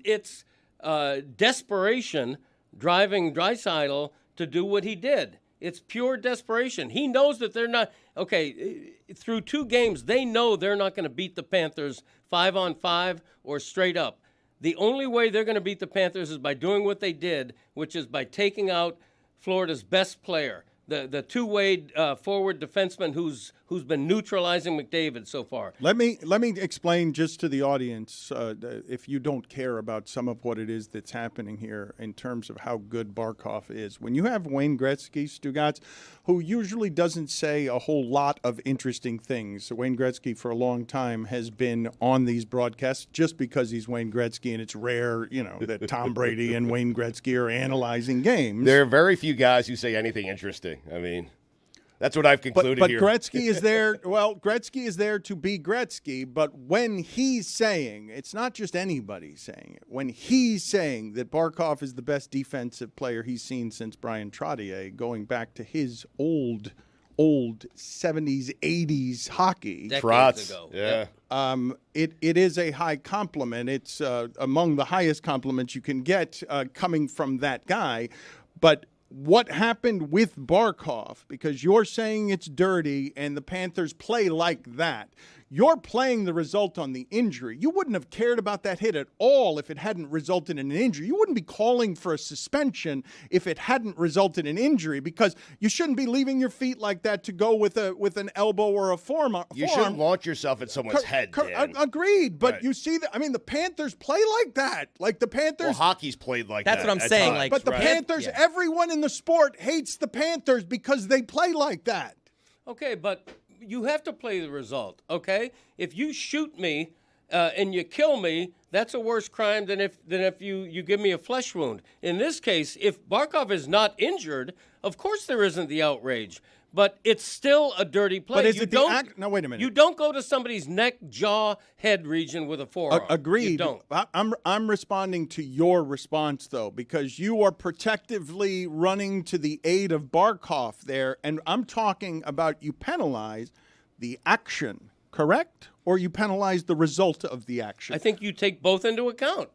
desperation driving Draisaitl to do what he did. It's pure desperation. He knows that they're not okay. Through two games, they know they're not going to beat the Panthers 5-on-5 or straight up. The only way they're going to beat the Panthers is by doing what they did, which is by taking out Florida's best player, the two-way forward defenseman who's been neutralizing McDavid so far. Let me explain just to the audience, if you don't care about some of what it is that's happening here in terms of how good Barkov is. When you have Wayne Gretzky, Stugotz, who usually doesn't say a whole lot of interesting things. Wayne Gretzky for a long time has been on these broadcasts just because he's Wayne Gretzky, and it's rare, that Tom Brady and Wayne Gretzky are analyzing games. There are very few guys who say anything interesting. I mean, that's what I've concluded but here. Gretzky is there. Well, Gretzky is there to be Gretzky. But when he's saying, it's not just anybody saying it. When he's saying that Barkov is the best defensive player he's seen since Brian Trottier, going back to his old 70s, 80s hockey. Decades ago. Yeah. It is a high compliment. It's among the highest compliments you can get coming from that guy. But what happened with Barkov, because you're saying it's dirty and the Panthers play like that. You're playing the result on the injury. You wouldn't have cared about that hit at all if it hadn't resulted in an injury. You wouldn't be calling for a suspension if it hadn't resulted in injury, because you shouldn't be leaving your feet like that to go with an elbow or a forearm. You shouldn't launch yourself at someone's head, Dan. Agreed, but Right. you see that. I mean, the Panthers play like that. Like the Panthers. Well, hockey's played like That's that. what I'm at saying, times, like- But the right? Panthers, everyone in the sport hates the Panthers because they play like that. Okay, but you have to play the result, okay? If you shoot me and you kill me, that's a worse crime than if you give me a flesh wound. In this case, if Barkov is not injured, of course there isn't the outrage. But it's still a dirty play. But is it the act? No, wait a minute. You don't go to somebody's neck, jaw, head region with a forearm. Agreed. You don't. I'm responding to your response, though, because you are protectively running to the aid of Barkov there, and I'm talking about you penalize the action, correct? Or you penalize the result of the action? I think you take both into account.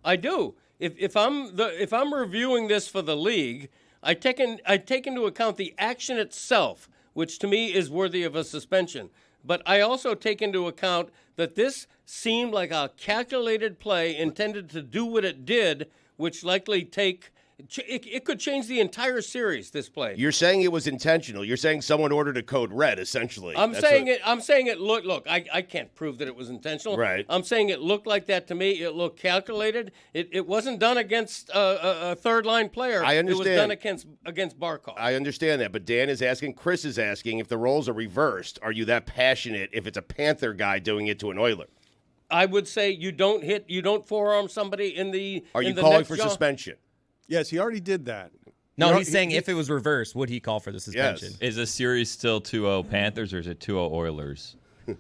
I do. If I'm reviewing this for the league, I take into account the action itself, which to me is worthy of a suspension. But I also take into account that this seemed like a calculated play intended to do what it did, which likely it could change the entire series, this play. You're saying it was intentional. You're saying someone ordered a code red, essentially. I'm saying it look, I can't prove that it was intentional. Right. I'm saying it looked like that to me. It looked calculated. It wasn't done against a third line player. I understand. It was done against Barkov. I understand that, but Dan is asking, Chris is asking, if the roles are reversed, are you that passionate if it's a Panther guy doing it to an Oiler? I would say you don't forearm somebody in the. Are you in the calling neck for jaw. suspension? Yes, he already did that. No, he's saying if it was reversed, would he call for the suspension? Yes. Is the series still 2-0 Panthers or is it 2-0 Oilers?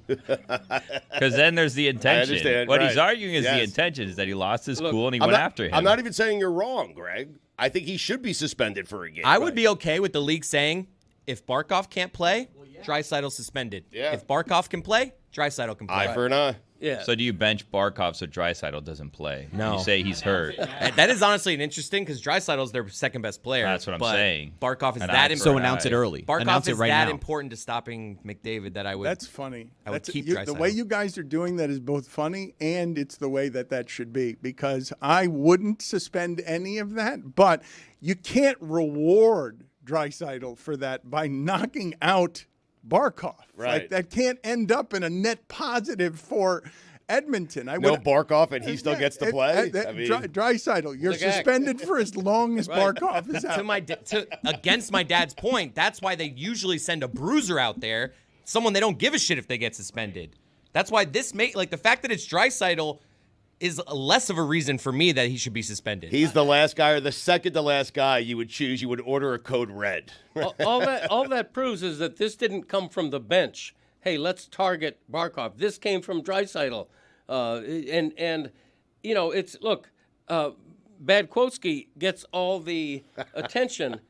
Because then there's the intention. understand, What right. he's arguing is the Yes. intention is that he lost his Look, cool and he I'm went not- after him. I'm not even saying you're wrong, Greg. I think he should be suspended for a game. I would be okay with the league saying if Barkov can't play, Draisaitl suspended. Yeah. If Barkov can play, Draisaitl can play. Eye for an eye. Yeah. So do you bench Barkov so Draisaitl doesn't play? No. You say he's hurt. That is honestly an interesting because Draisaitl's their second best player. That's what I'm but saying. Barkov is And that I- So important. announce it early. Barkov Announce it is right that now. important to stopping McDavid that I would. That's funny. I would keep the Draisaitl. way you guys are doing that is both funny and it's the way that should be, because I wouldn't suspend any of that, but you can't reward Draisaitl for that by knocking out Barkov. Right. Like, that can't end up in a net positive for Edmonton. No Barkov, and he still gets to play? I mean- Draisaitl, you're Look at- suspended for as long as Right. Barkov is out. Against my dad's point, that's why they usually send a bruiser out there, someone they don't give a shit if they get suspended. That's why the fact that it's Draisaitl is less of a reason for me that he should be suspended. He's the last guy or the second to last guy you would choose. You would order a code red. all that proves is that this didn't come from the bench. Hey, let's target Barkov. This came from Draisaitl. And you know, Badkowski gets all the attention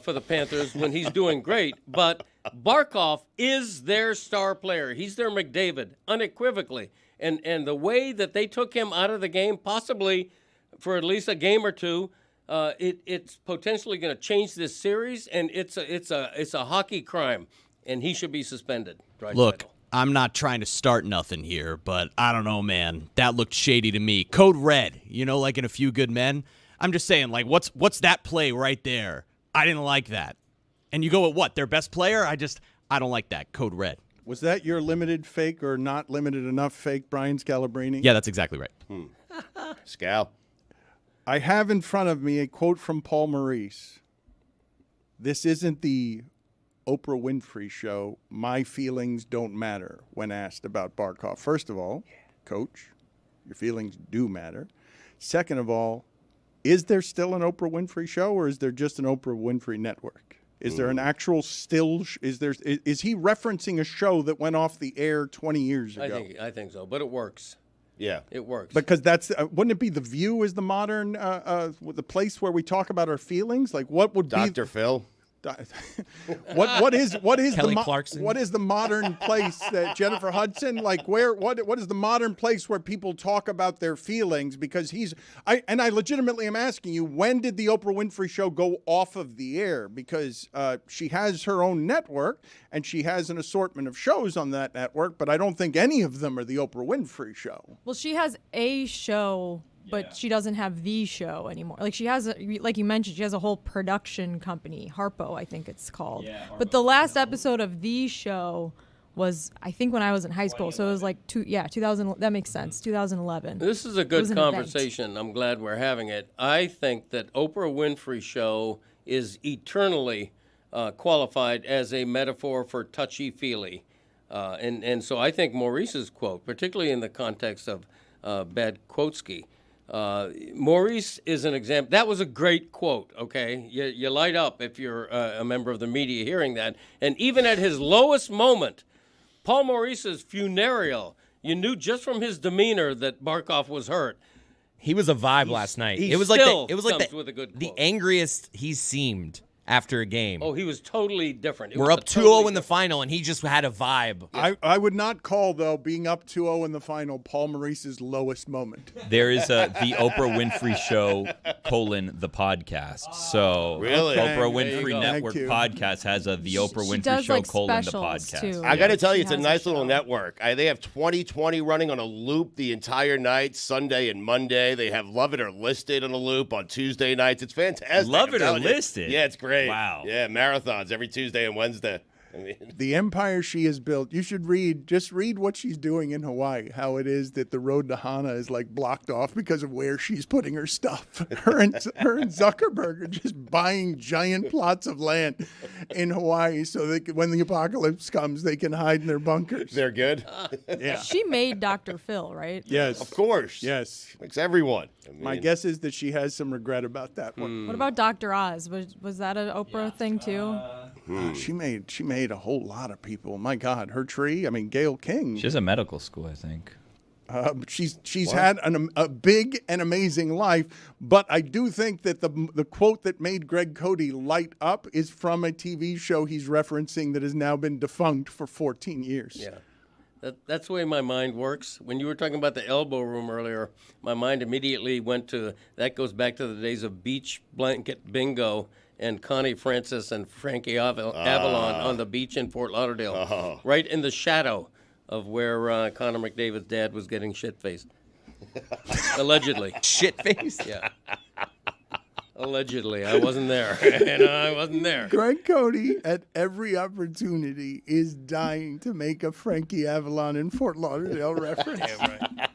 for the Panthers when he's doing great, but Barkov is their star player. He's their McDavid, unequivocally. And the way that they took him out of the game, possibly for at least a game or two, it's potentially going to change this series, and it's a hockey crime, and he should be suspended. Look, I'm not trying to start nothing here, but I don't know, man. That looked shady to me. Code red, like in A Few Good Men. I'm just saying, like, what's that play right there? I didn't like that. And you go at what? Their best player? I don't like that. Code red. Was that your limited fake or not limited enough fake, Brian Scalabrine? Yeah, that's exactly right. Scal. I have in front of me a quote from Paul Maurice. This isn't the Oprah Winfrey show. My feelings don't matter when asked about Barkov. First of all, Coach, your feelings do matter. Second of all, is there still an Oprah Winfrey show, or is there just an Oprah Winfrey network? Is there an actual still? Is he referencing a show that went off the air 20 years ago? I think so, but it works. Yeah. It works. Because that's wouldn't it be The View is the modern the place where we talk about our feelings? Like what would Dr. be Phil. what is Kelly the Clarkson? what is the modern place that Jennifer Hudson, like what is the modern place where people talk about their feelings? Because I legitimately am asking you, when did the Oprah Winfrey Show go off of the air? Because she has her own network and she has an assortment of shows on that network, but I don't think any of them are the Oprah Winfrey Show. Well, she has a show, but she doesn't have the show anymore. Like, she has, like you mentioned, she has a whole production company, Harpo, I think it's called. Yeah, but the last episode of the show was, I think, when I was in high school. So it was like 2000. That makes sense. 2011. This is a good conversation. I'm glad we're having it. I think that Oprah Winfrey Show is eternally qualified as a metaphor for touchy-feely. And so I think Maurice's quote, particularly in the context of Bad Quotesky, Maurice is an example. That was a great quote, okay? You light up if you're a member of the media hearing that. And even at his lowest moment, Paul Maurice's funereal, you knew just from his demeanor that Barkov was hurt. He was a vibe last night. He It was still like comes with a good the quote. angriest he's seemed after a game. Oh, he was totally different. We're up 2-0 in the final, and he just had a vibe. I would not call, though, being up 2-0 in the final Paul Maurice's lowest moment. There is the Oprah Winfrey Show, the podcast. So Really? Oprah There you Winfrey go. Network Thank you. podcast has the Oprah She Winfrey does, Show, like, the specials, podcast. too. I got to tell you, She it's a has nice a little show. network. They have 2020 running on a loop the entire night, Sunday and Monday. They have Love It or Listed on a loop on Tuesday nights. It's fantastic. Love I'm It or telling you. Listed? Yeah, it's great. Wow. Yeah, marathons every Tuesday and Wednesday. I mean, The empire she has built. You should just read what she's doing in Hawaii, how it is that the road to Hana is like blocked off because of where she's putting her stuff. Her and Zuckerberg are just buying giant plots of land in Hawaii so that when the apocalypse comes, they can hide in their bunkers. they're good. Yeah. She made Dr. Phil, right? Yes. Of course. Yes. Makes everyone. I mean, My guess is that she has some regret about that one. What about Dr. Oz? Was that an Oprah thing too? She made a whole lot of people. My God, her tree. I mean, Gayle King. She has a medical school, I think. She's had a big and amazing life, but I do think that the quote that made Greg Cote light up is from a TV show he's referencing that has now been defunct for 14 years. Yeah. That's the way my mind works. When you were talking about the Elbo Room earlier, my mind immediately went to, that goes back to the days of beach blanket bingo and Connie Francis and Frankie Avalon on the beach in Fort Lauderdale, right in the shadow of where Connor McDavid's dad was getting shit-faced. Allegedly. Shit-faced? Yeah. Allegedly. I wasn't there. I wasn't there. Greg Cote, at every opportunity, is dying to make a Frankie Avalon in Fort Lauderdale reference. Yeah, right.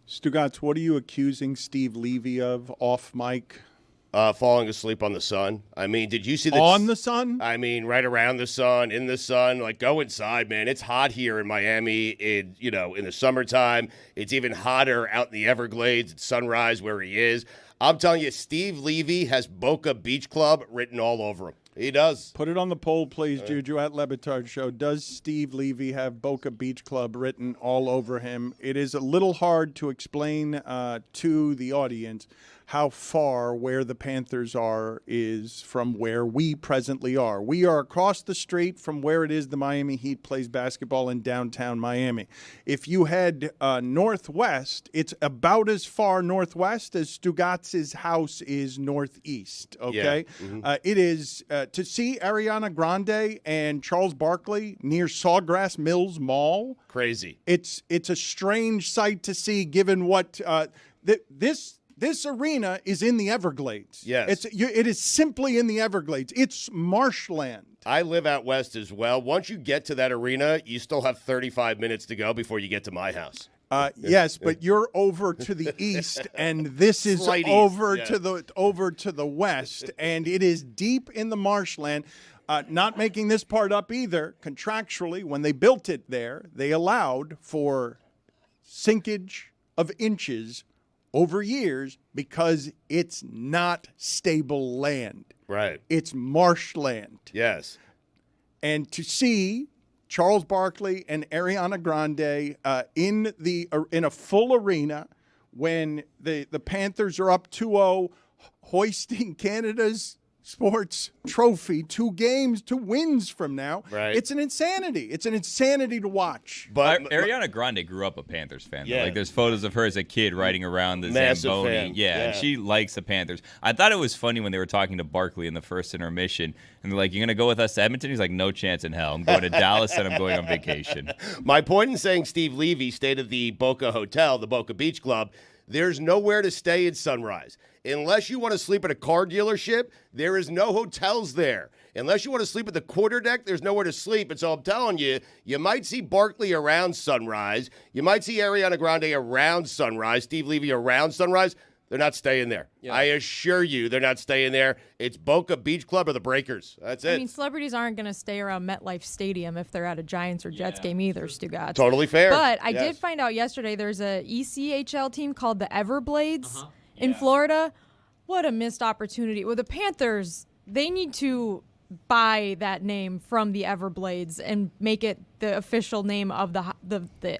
Stugotz, what are you accusing Steve Levy of off mic? Falling asleep on the sun. I mean, did you see On the sun? I mean, right around the sun, in the sun. Like, go inside, man. It's hot here in Miami. In the summertime. It's even hotter out in the Everglades at Sunrise where he is. I'm telling you, Steve Levy has Boca Beach Club written all over him. He does. Put it on the poll, please, Juju, at Batard Show. Does Steve Levy have Boca Beach Club written all over him? It is a little hard to explain to the audience how far where the Panthers are is from where we presently are. We are across the street from where it is the Miami Heat plays basketball in downtown Miami. If you head northwest, it's about as far northwest as Stugotz's house is northeast, okay? Yeah. Mm-hmm. It is to see Ariana Grande and Charles Barkley near Sawgrass Mills Mall. Crazy. It's a strange sight to see given what this arena is in the Everglades. Yes. It is simply in the Everglades. It's marshland. I live out west as well. Once you get to that arena, you still have 35 minutes to go before you get to my house. Yes, but you're over to the east, and this is Slight east, over yeah. to the west, and it is deep in the marshland. Not making this part up either. Contractually, when they built it there, they allowed for sinkage of inches over years because it's not stable land. Right. It's marshland. Yes. And to see Charles Barkley and Ariana Grande in a full arena when the Panthers are up 2-0, hoisting Canada's sports trophy 2 games, 2 wins from now. Right. It's an insanity. It's an insanity to watch. But Ariana Grande grew up a Panthers fan. Yeah. Like, there's photos of her as a kid riding around the Massive Zamboni. fan. Yeah, and she likes the Panthers. I thought it was funny when they were talking to Barkley in the first intermission, and they're like, "You're gonna go with us to Edmonton?" He's like, "No chance in hell. I'm going to Dallas, and I'm going on vacation." my point in saying Steve Levy stayed at the Boca Hotel, the Boca Beach Club, there's nowhere to stay in Sunrise. Unless you want to sleep at a car dealership, there is no hotels there. Unless you want to sleep at the quarterdeck, there's nowhere to sleep. And so I'm telling you, you might see Barkley around Sunrise. You might see Ariana Grande around Sunrise, Steve Levy around Sunrise. They're not staying there. Yeah. I assure you they're not staying there. It's Boca Beach Club or the Breakers. That's it. I mean, celebrities aren't going to stay around MetLife Stadium if they're at a Giants or Jets game either, Stugotz. Totally fair. But I Yes. did find out yesterday there's a ECHL team called the Everblades in Florida. What a missed opportunity. Well, the Panthers, they need to buy that name from the Everblades and make it the official name of the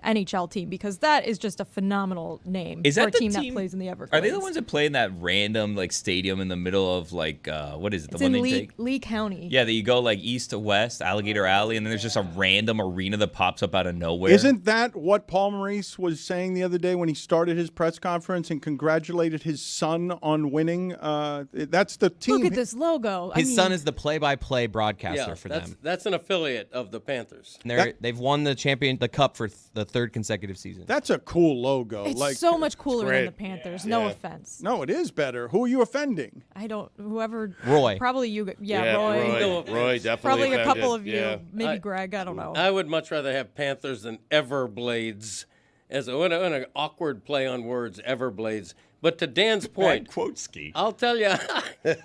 NHL team, because that is just a phenomenal name Is for that a the team that team- plays in the Everglades. Are they the ones that play in that random stadium in the middle of what is it? It's The one in they Lee, take? Lee County. Yeah, that you go east to west, Alligator Alley, and then there's just a random arena that pops up out of nowhere. Isn't that what Paul Maurice was saying the other day when he started his press conference and congratulated his son on winning? That's the team. Look at this logo. His son is the play-by-play broadcaster Yeah, for that's, them. that's an affiliate of the Panthers. And they've won the cup for the 3rd consecutive season. That's a cool logo. It's so much cooler than great. the Panthers. No offense. No, it is better. Who are you offending? I don't. Whoever. Roy. Probably you. Yeah, Roy definitely Probably a offended. couple of you. Yeah. Maybe Greg. I don't know. I would much rather have Panthers than Everblades. What an awkward play on words, Everblades. But to Dan's point, quote ski. I'll tell you.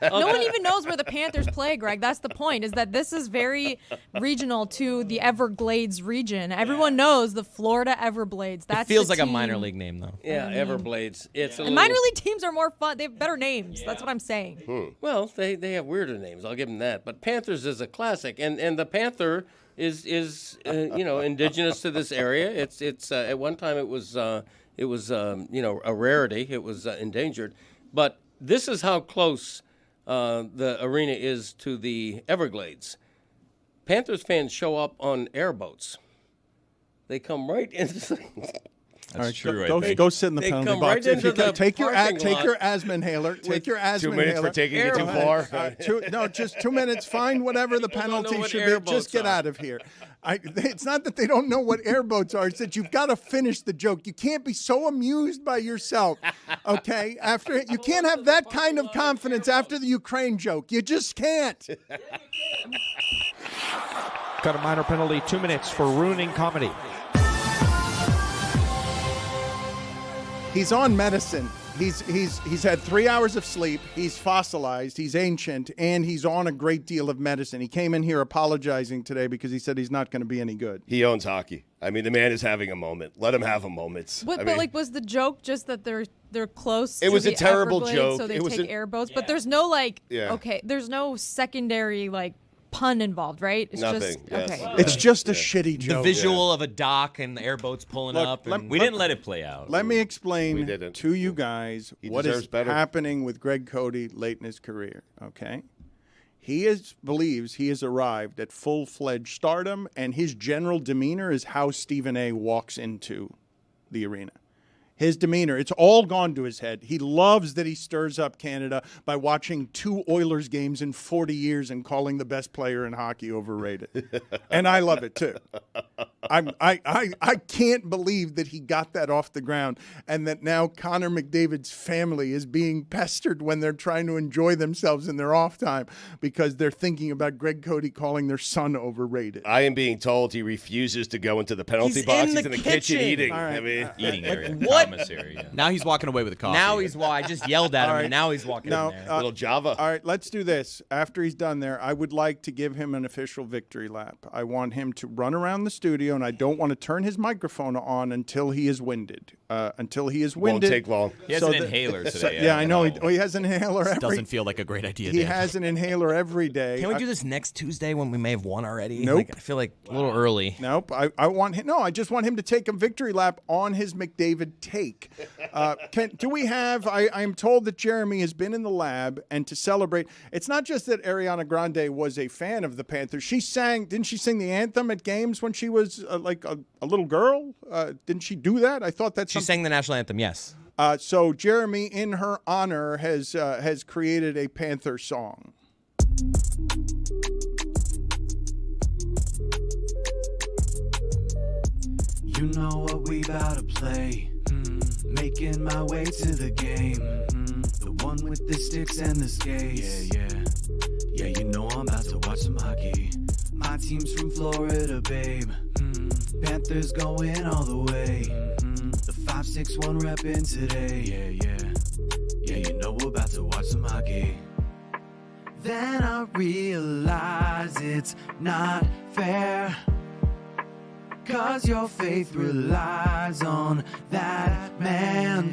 No one even knows where the Panthers play, Greg. That's the point, is that this is very regional to the Everglades region. Everyone knows the Florida Everblades. That's It feels the like a team. minor league name, though. Yeah, Everblades. It's a And little, minor league teams are more fun. They have better names. That's what I'm saying. Well, they have weirder names. I'll give them that. But Panthers is a classic, and the Panther is indigenous to this area. It's at one time it was a rarity. It was endangered, but this is how close the arena is to the Everglades. Panthers fans show up on airboats. They come right into. That's true. Go sit in the They penalty come box. right into the Take your parking lot asthma inhaler. Take your asthma 2 minutes inhaler. for taking it too far. Just 2 minutes. Find whatever the don't know penalty what should be. Just airboats get are. out of here. It's not that they don't know what airboats are. It's that you've got to finish the joke. You can't be so amused by yourself, okay? You can't have that kind of confidence after the Ukraine joke. You just can't. Got a minor penalty, 2 minutes for ruining comedy. He's on medicine. He's had 3 hours of sleep. He's fossilized. He's ancient, and he's on a great deal of medicine. He came in here apologizing today because he said he's not going to be any good. He owns hockey. I mean, the man is having a moment. Let him have a moment. But was the joke just that they're close? It was to a terrible Everblades, joke. So they It was take airboats, but there's no Yeah. okay. There's no secondary pun involved, right? It's Nothing, just yes. okay. It's just a shitty The joke. visual of a dock and the airboats pulling Look, up. let- And We didn't let it play out. Let me We explain didn't. to you guys He what deserves is better. happening with Greg Cote late in his career, okay? He believes he has arrived at full-fledged stardom, and his general demeanor is how Stephen A. walks into the arena. His demeanor, it's all gone to his head. He loves that he stirs up Canada by watching 2 Oilers games in 40 years and calling the best player in hockey overrated. And I love it too. I can't believe that he got that off the ground and that now Connor McDavid's family is being pestered when they're trying to enjoy themselves in their off time because they're thinking about Greg Cote calling their son overrated. I am being told he refuses to go into the penalty He's box. in He's the in the kitchen kitchen. eating. All right. I mean, Eating area. what? Commissary, yeah. Now he's walking away with a coffee. now I just yelled at him, All right. and now he's walking Now, in there. little Java. All right, let's do this. After he's done there, I would like to give him an official victory lap. I want him to run around the studio, and I don't want to turn his microphone on until he is winded. Won't take long. He has an inhaler today. Yeah, I know. He has an inhaler every Doesn't feel like a great idea. He Dan. has an inhaler every day. Can we do this next Tuesday when we may have won already? Nope. I feel like a little early. Nope. I want him. No, I just want him to take a victory lap on his McDavid take. Do we have? I'm told that Jeremy has been in the lab, and to celebrate, it's not just that Ariana Grande was a fan of the Panthers. She sang. Didn't she sing the anthem at games when she was like a little girl? Didn't she do that? I thought that's. She sang the national anthem, yes. So Jeremy, in her honor, has created a Panther song. You know what we bout to play. Making my way to the game. The one with the sticks and the skates. Yeah, you know I'm about to watch some hockey. My team's from Florida, babe. Panthers going all the way. The 5-6-1 reppin' today. Yeah, you know we're about to watch some hockey. Then I realize it's not fair. 'Cause your faith relies on that man.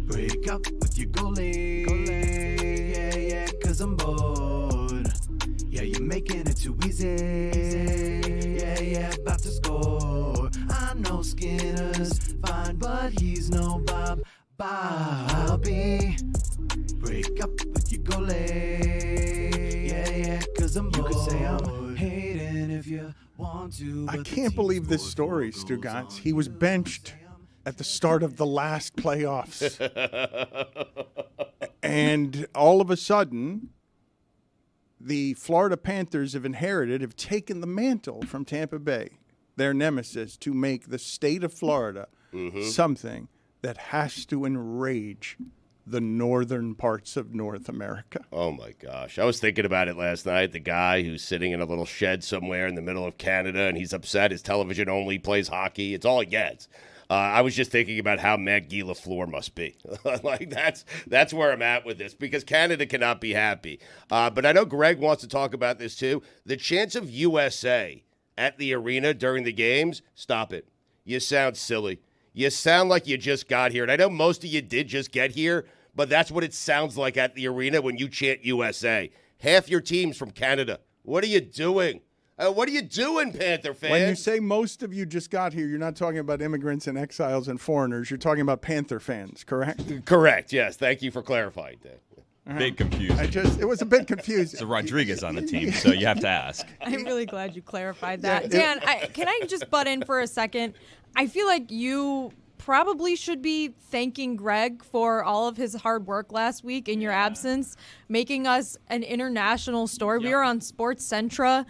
Break up with your goalie. Yeah, 'cause I'm bored. Yeah, you're making it too easy. Yeah, about to score. I know Skinner's fine, but he's no Bobby. Break up with your goalie. Yeah, 'cause I'm bored. You could say I'm hating if you want to. I can't believe this story, Stugotz. He was benched at the start of the last playoffs. And all of a sudden, the Florida Panthers have taken the mantle from Tampa Bay, their nemesis, to make the state of Florida something that has to enrage the northern parts of North America. Oh, my gosh. I was thinking about it last night. The guy who's sitting in a little shed somewhere in the middle of Canada, and he's upset his television only plays hockey. It's all he gets. I was just thinking about how mad Guy Lafleur must be. Like, that's where I'm at with this, because Canada cannot be happy. But I know Greg wants to talk about this, too. The chance of USA at the arena during the games, stop it. You sound silly. You sound like you just got here. And I know most of you did just get here, but that's what it sounds like at the arena when you chant USA. Half your team's from Canada. What are you doing? What are you doing, Panther fans? When you say most of you just got here, you're not talking about immigrants and exiles and foreigners. You're talking about Panther fans, correct? Correct, yes. Thank you for clarifying that. Big confusion. It was a bit confusing. So Rodriguez on the team, so you have to ask. I'm really glad you clarified that. Dan, can I just butt in for a second? I feel like you probably should be thanking Greg for all of his hard work last week in your absence, making us an international story. We were on Sports Centra.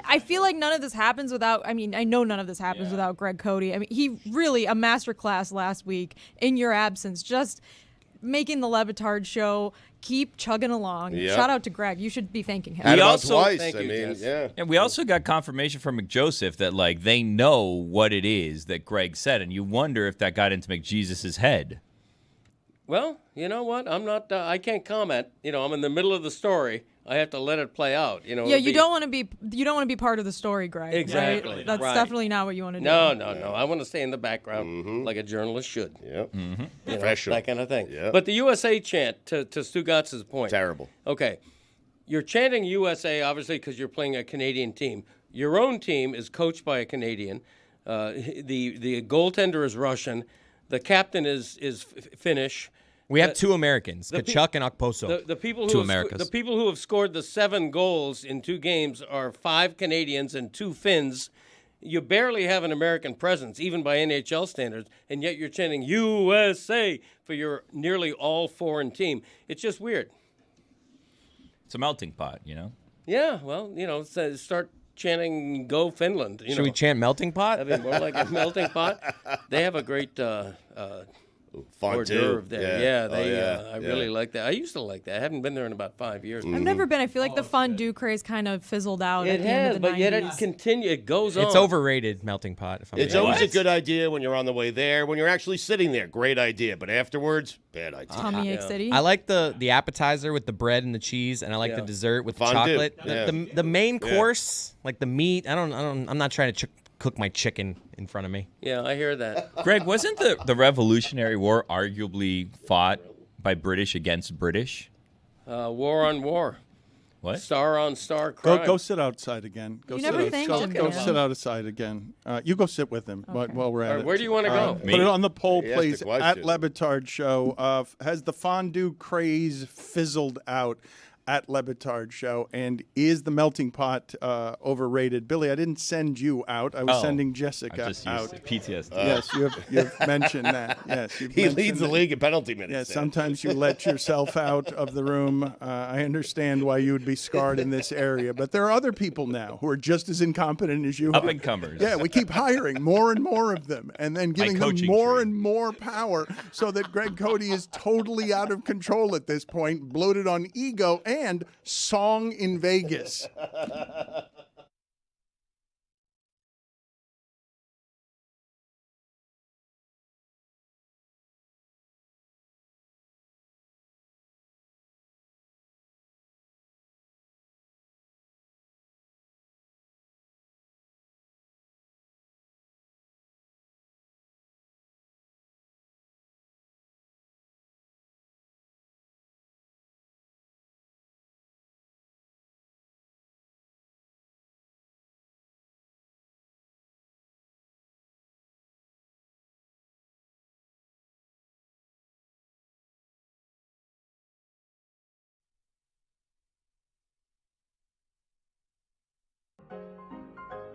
I feel like none of this happens without, I know none of this happens without Greg Cote. He really, a masterclass last week in your absence. Just making the Batard show keep chugging along. Yep. Shout out to Greg. You should be thanking him. Had We about also- twice. Thank I you, mean, Jess. yeah. And we also got confirmation from McJoseph that like they know what it is that Greg said, and you wonder if that got into McJesus's head. Well, you know what? I'm not. I can't comment. I'm in the middle of the story. I have to let it play out. Yeah, you don't want to be part of the story, Greg. Exactly. Right? That's Right. definitely not what you want to do. No. I want to stay in the background like a journalist should. Yep. Professional. That kind of thing. Yep. But the USA chant, to Stugotz's point. Terrible. Okay. You're chanting USA, obviously, because you're playing a Canadian team. Your own team is coached by a Canadian. The goaltender is Russian. The captain is Finnish. We have two Americans, Kachuk and Okposo. The people Two who Americas. the people who have scored the 7 goals in 2 games are 5 Canadians and 2 Finns. You barely have an American presence, even by NHL standards, and yet you're chanting USA for your nearly all foreign team. It's just weird. It's a melting pot, you know. Yeah, well, start chanting "Go Finland." Should we chant melting pot? That'd be more like a melting pot. They have a great hors d'oeuvre there. Yeah, I really like that. I used to like that. I haven't been there in about 5 years. I've never been. I feel like the fondue craze kind of fizzled out. It at the end has, of the but yet 90s. it continues. It goes on. It's overrated, melting pot. If I'm It's being always a honest. good idea when you're on the way there. When you're actually sitting there, great idea. But afterwards, bad idea. Tummy ache city. I like the appetizer with the bread and the cheese, and I like the dessert with the Fondue. chocolate. Yeah. The main course, like the meat. I'm not trying to cook my chicken in front of me. Yeah, I hear that. Greg, wasn't the Revolutionary War arguably fought by British against British? War on war. What? Star on star crime. Go sit outside again. Go You sit never out- thanked go, him, go Dan. sit outside again. You go sit with him while we're at All right, it. where do you want to go? Put it on the poll, He asked a please. question. At Batard Show. Has the fondue craze fizzled out? At Batard Show. And is the melting pot overrated? Billy, I didn't send you out. I was sending I Jessica just out. used PTSD. Yes, you've mentioned that. Yes, you've He mentioned leads the that. league in penalty minutes. Yeah, Dan. sometimes you let yourself out of the room. I understand why you would be scarred in this area, but there are other people now who are just as incompetent as you. Up and comers. Yeah, we keep hiring more and more of them, and then giving them coaching more tree. and more power, so that Greg Cote is totally out of control at this point, bloated on ego and song in Vegas.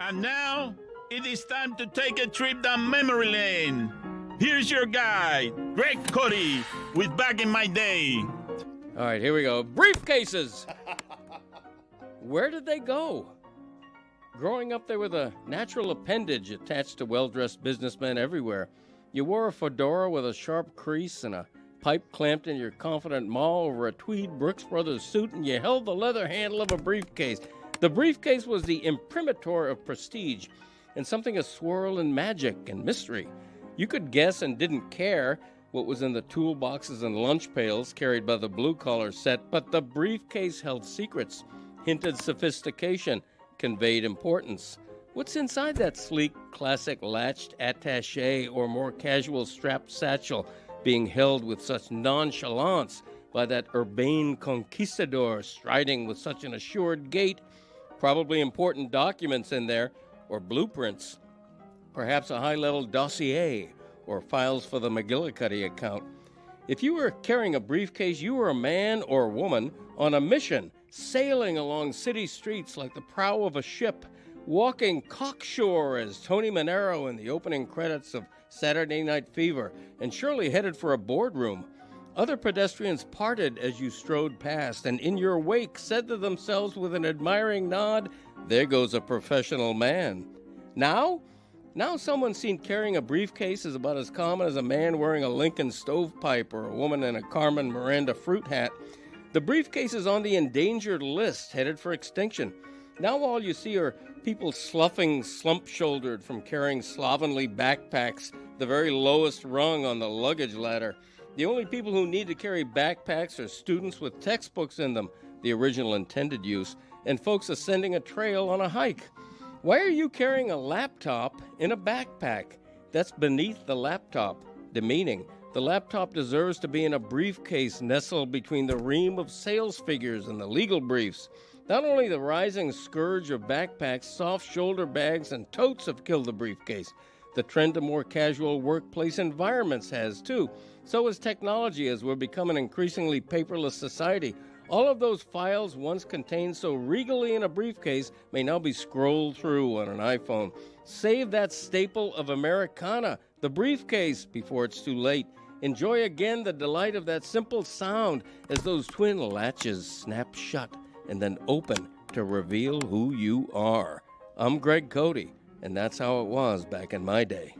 And now, it is time to take a trip down memory lane. Here's your guide, Greg Cote, with Back in My Day. All right, here we go. Briefcases. Where did they go? Growing up, they were the natural appendage attached to well-dressed businessmen everywhere. You wore a fedora with a sharp crease and a pipe clamped in your confident maw over a tweed Brooks Brothers suit, and you held the leather handle of a briefcase. The briefcase was the imprimatur of prestige and something of swirl and magic and mystery. You could guess and didn't care what was in the toolboxes and lunch pails carried by the blue-collar set, but the briefcase held secrets, hinted sophistication, conveyed importance. What's inside that sleek, classic latched attaché or more casual strapped satchel being held with such nonchalance by that urbane conquistador striding with such an assured gait? Probably important documents in there, or blueprints. Perhaps a high-level dossier, or files for the McGillicuddy account. If you were carrying a briefcase, you were a man or woman on a mission, sailing along city streets like the prow of a ship, walking cockshore as Tony Manero in the opening credits of Saturday Night Fever, and surely headed for a boardroom. Other pedestrians parted as you strode past, and in your wake said to themselves with an admiring nod, "There goes a professional man." Now, Now someone seen carrying a briefcase is about as common as a man wearing a Lincoln stovepipe or a woman in a Carmen Miranda fruit hat. The briefcase is on the endangered list, headed for extinction. Now all you see are people sloughing slump-shouldered from carrying slovenly backpacks, the very lowest rung on the luggage ladder. The only people who need to carry backpacks are students with textbooks in them, the original intended use, and folks ascending a trail on a hike. Why are you carrying a laptop in a backpack? That's beneath the laptop, demeaning. The laptop deserves to be in a briefcase nestled between the ream of sales figures and the legal briefs. Not only the rising scourge of backpacks, soft shoulder bags, and totes have killed the briefcase. The trend to more casual workplace environments has, too. So has technology, as we're becoming an increasingly paperless society. All of those files once contained so regally in a briefcase may now be scrolled through on an iPhone. Save that staple of Americana, the briefcase, before it's too late. Enjoy again the delight of that simple sound as those twin latches snap shut and then open to reveal who you are. I'm Greg Cote, and that's how it was back in my day.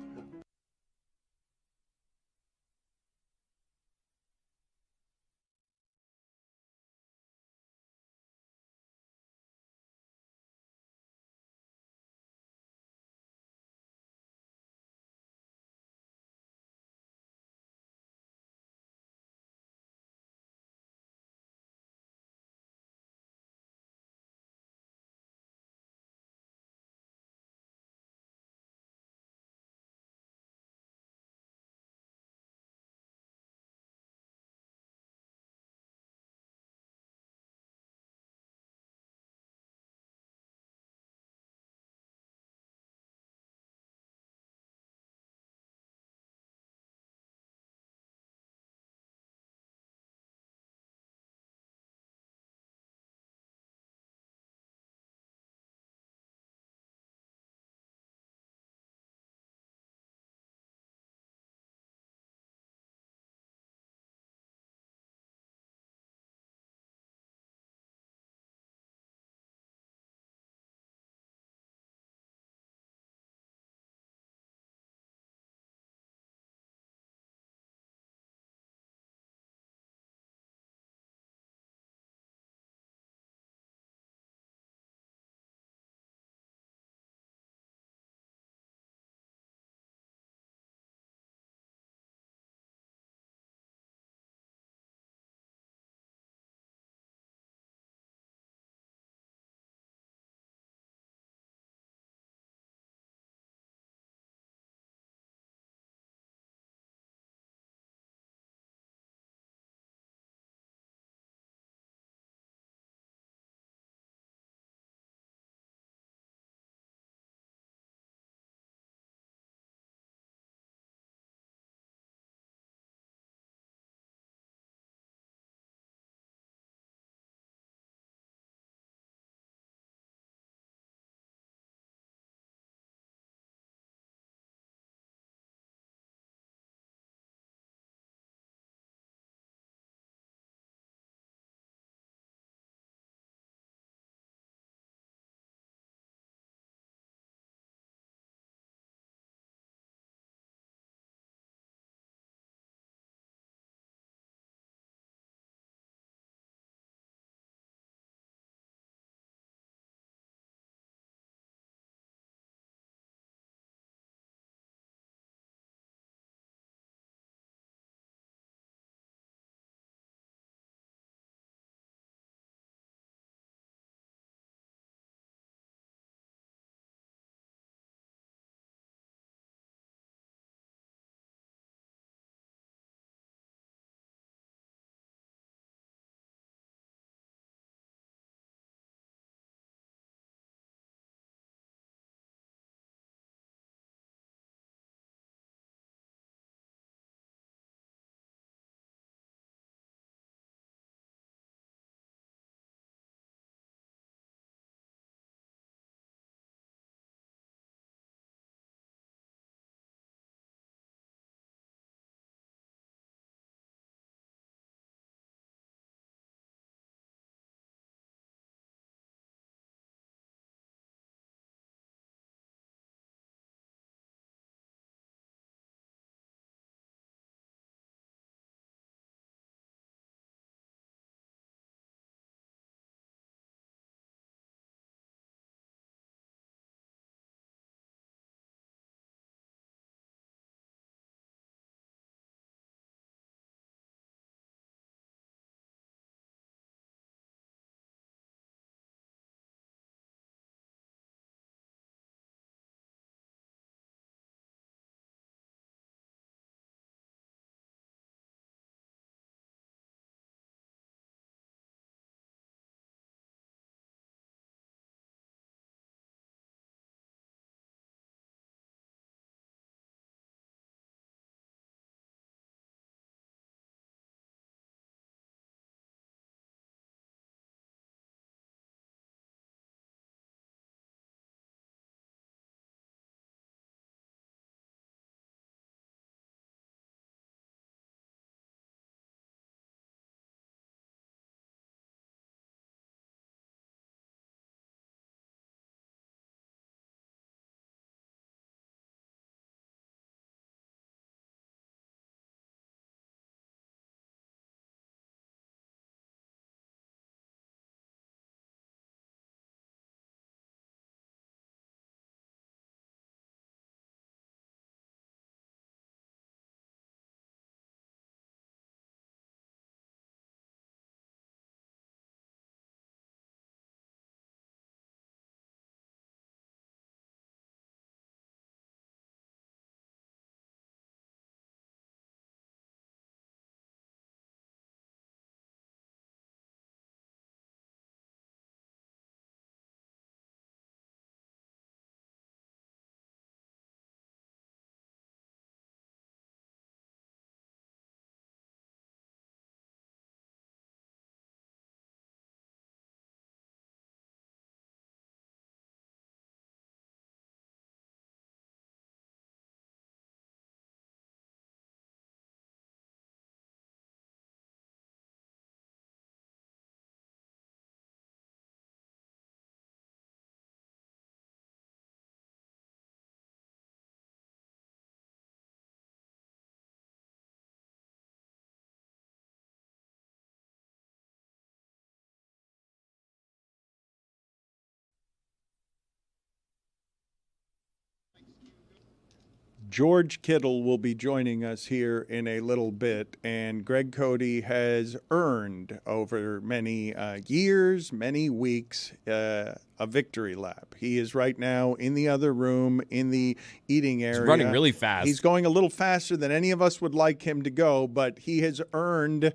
George Kittle will be joining us here in a little bit, and Greg Cote has earned over many years, many weeks, a victory lap. He is right now in the other room in the eating area. He's running really fast. He's going a little faster than any of us would like him to go, but he has earned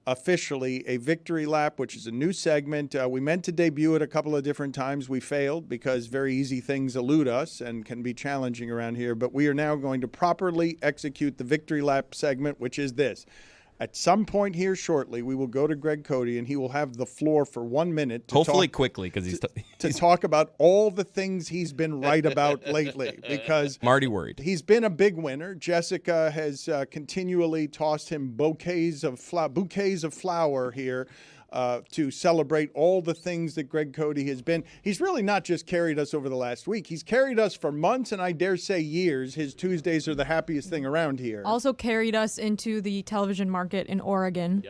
officially a victory lap, which is a new segment. We meant to debut it a couple of different times. We failed because very easy things elude us and can be challenging around here. But we are now going to properly execute the victory lap segment, which is this. At some point here shortly, we will go to Greg Cote, and he will have the floor for 1 minute. Hopefully quickly, because he's to talk about all the things he's been right about lately. Because I'm already worried. He's been a big winner. Jessica has continually tossed him bouquets of flower here to celebrate all the things that Greg Cote has been. He's really not just carried us over the last week. He's carried us for months, and I dare say years. His Tuesdays are the happiest thing around here. Also carried us into the television market in Oregon.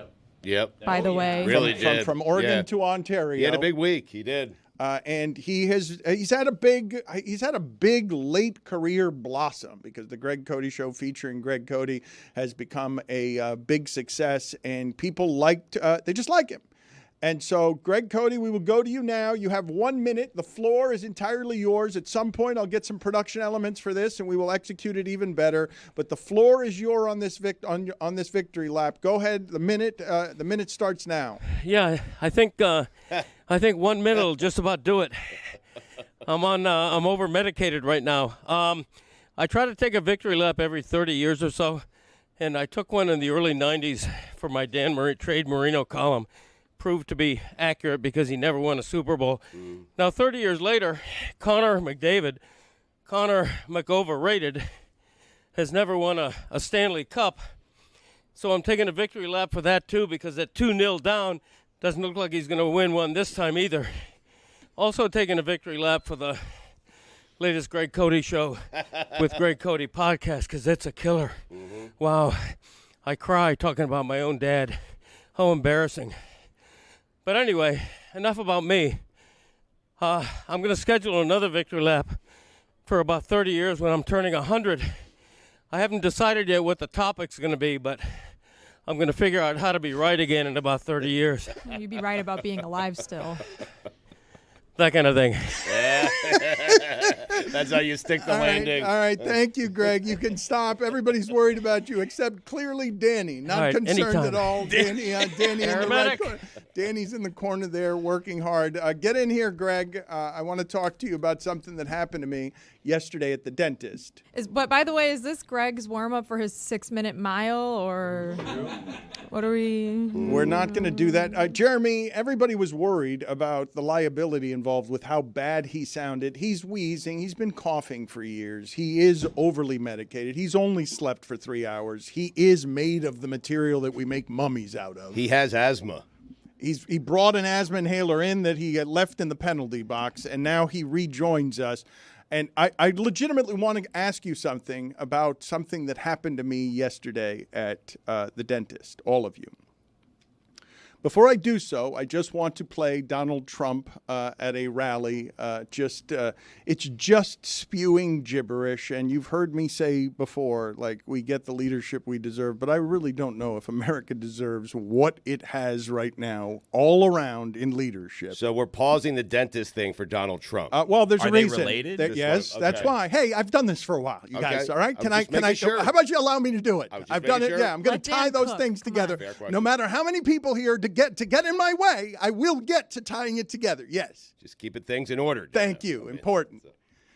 Yep. By the way. Really did. From Oregon to Ontario. He had a big week. He did. And he's had a big late career blossom, because the Greg Cote Show featuring Greg Cote has become a big success, and people they just like him. And so, Greg Cote, we will go to you now. You have 1 minute. The floor is entirely yours. At some point, I'll get some production elements for this, and we will execute it even better. But the floor is yours on this this victory lap. Go ahead. The minute starts now. Yeah, I think 1 minute will just about do it. I'm over medicated right now. I try to take a victory lap every 30 years or so, and I took one in the early 90s for my Dan Trade Marino column. Proved to be accurate because he never won a Super Bowl. Now, 30 years later, Connor McDavid, Connor McOverrated, has never won a Stanley Cup. So I'm taking a victory lap for that, too, because at 2-0 down, doesn't look like he's going to win one this time either. Also taking a victory lap for the latest Greg Cote Show with Greg Cote podcast, because it's a killer. Wow. I cry talking about my own dad. How embarrassing. But anyway, enough about me. I'm going to schedule another victory lap for about 30 years when I'm turning 100. I haven't decided yet what the topic's going to be, but I'm going to figure out how to be right again in about 30 years. You'd be right about being alive still. That kind of thing. Yeah. That's how you stick the landing. All right. Thank you, Greg. You can stop. Everybody's worried about you, except clearly Danny. Not concerned anytime. at all. Danny in the right corner. Danny's in the corner there working hard. Get in here, Greg. I want to talk to you about something that happened to me yesterday at the dentist. But by the way, is this Greg's warm-up for his 6-minute mile, or what are we? We're not going to do that. Jeremy, everybody was worried about the liability involved with how bad he sounded. He's wheezing. He's been coughing for years. He is overly medicated. He's only slept for 3 hours. He is made of the material that we make mummies out of. He has asthma. He brought an asthma inhaler in that he had left in the penalty box, and now he rejoins us. And I legitimately want to ask you something about something that happened to me yesterday at the dentist, all of you. Before I do so, I just want to play Donald Trump at a rally. It's just spewing gibberish. And you've heard me say before, like, we get the leadership we deserve. But I really don't know if America deserves what it has right now all around in leadership. So we're pausing the dentist thing for Donald Trump. Well, there's a reason. Are they related? Yes, Okay. That's why. Hey, I've done this for a while, you guys. All right? Can I? Sure. How about you allow me to do it? Just I've done it. making sure. Yeah, I'm going to tie those things together. No matter how many people here to get in my way, I will get to tying it together. Yes. Just keeping things in order. Thank you. Important.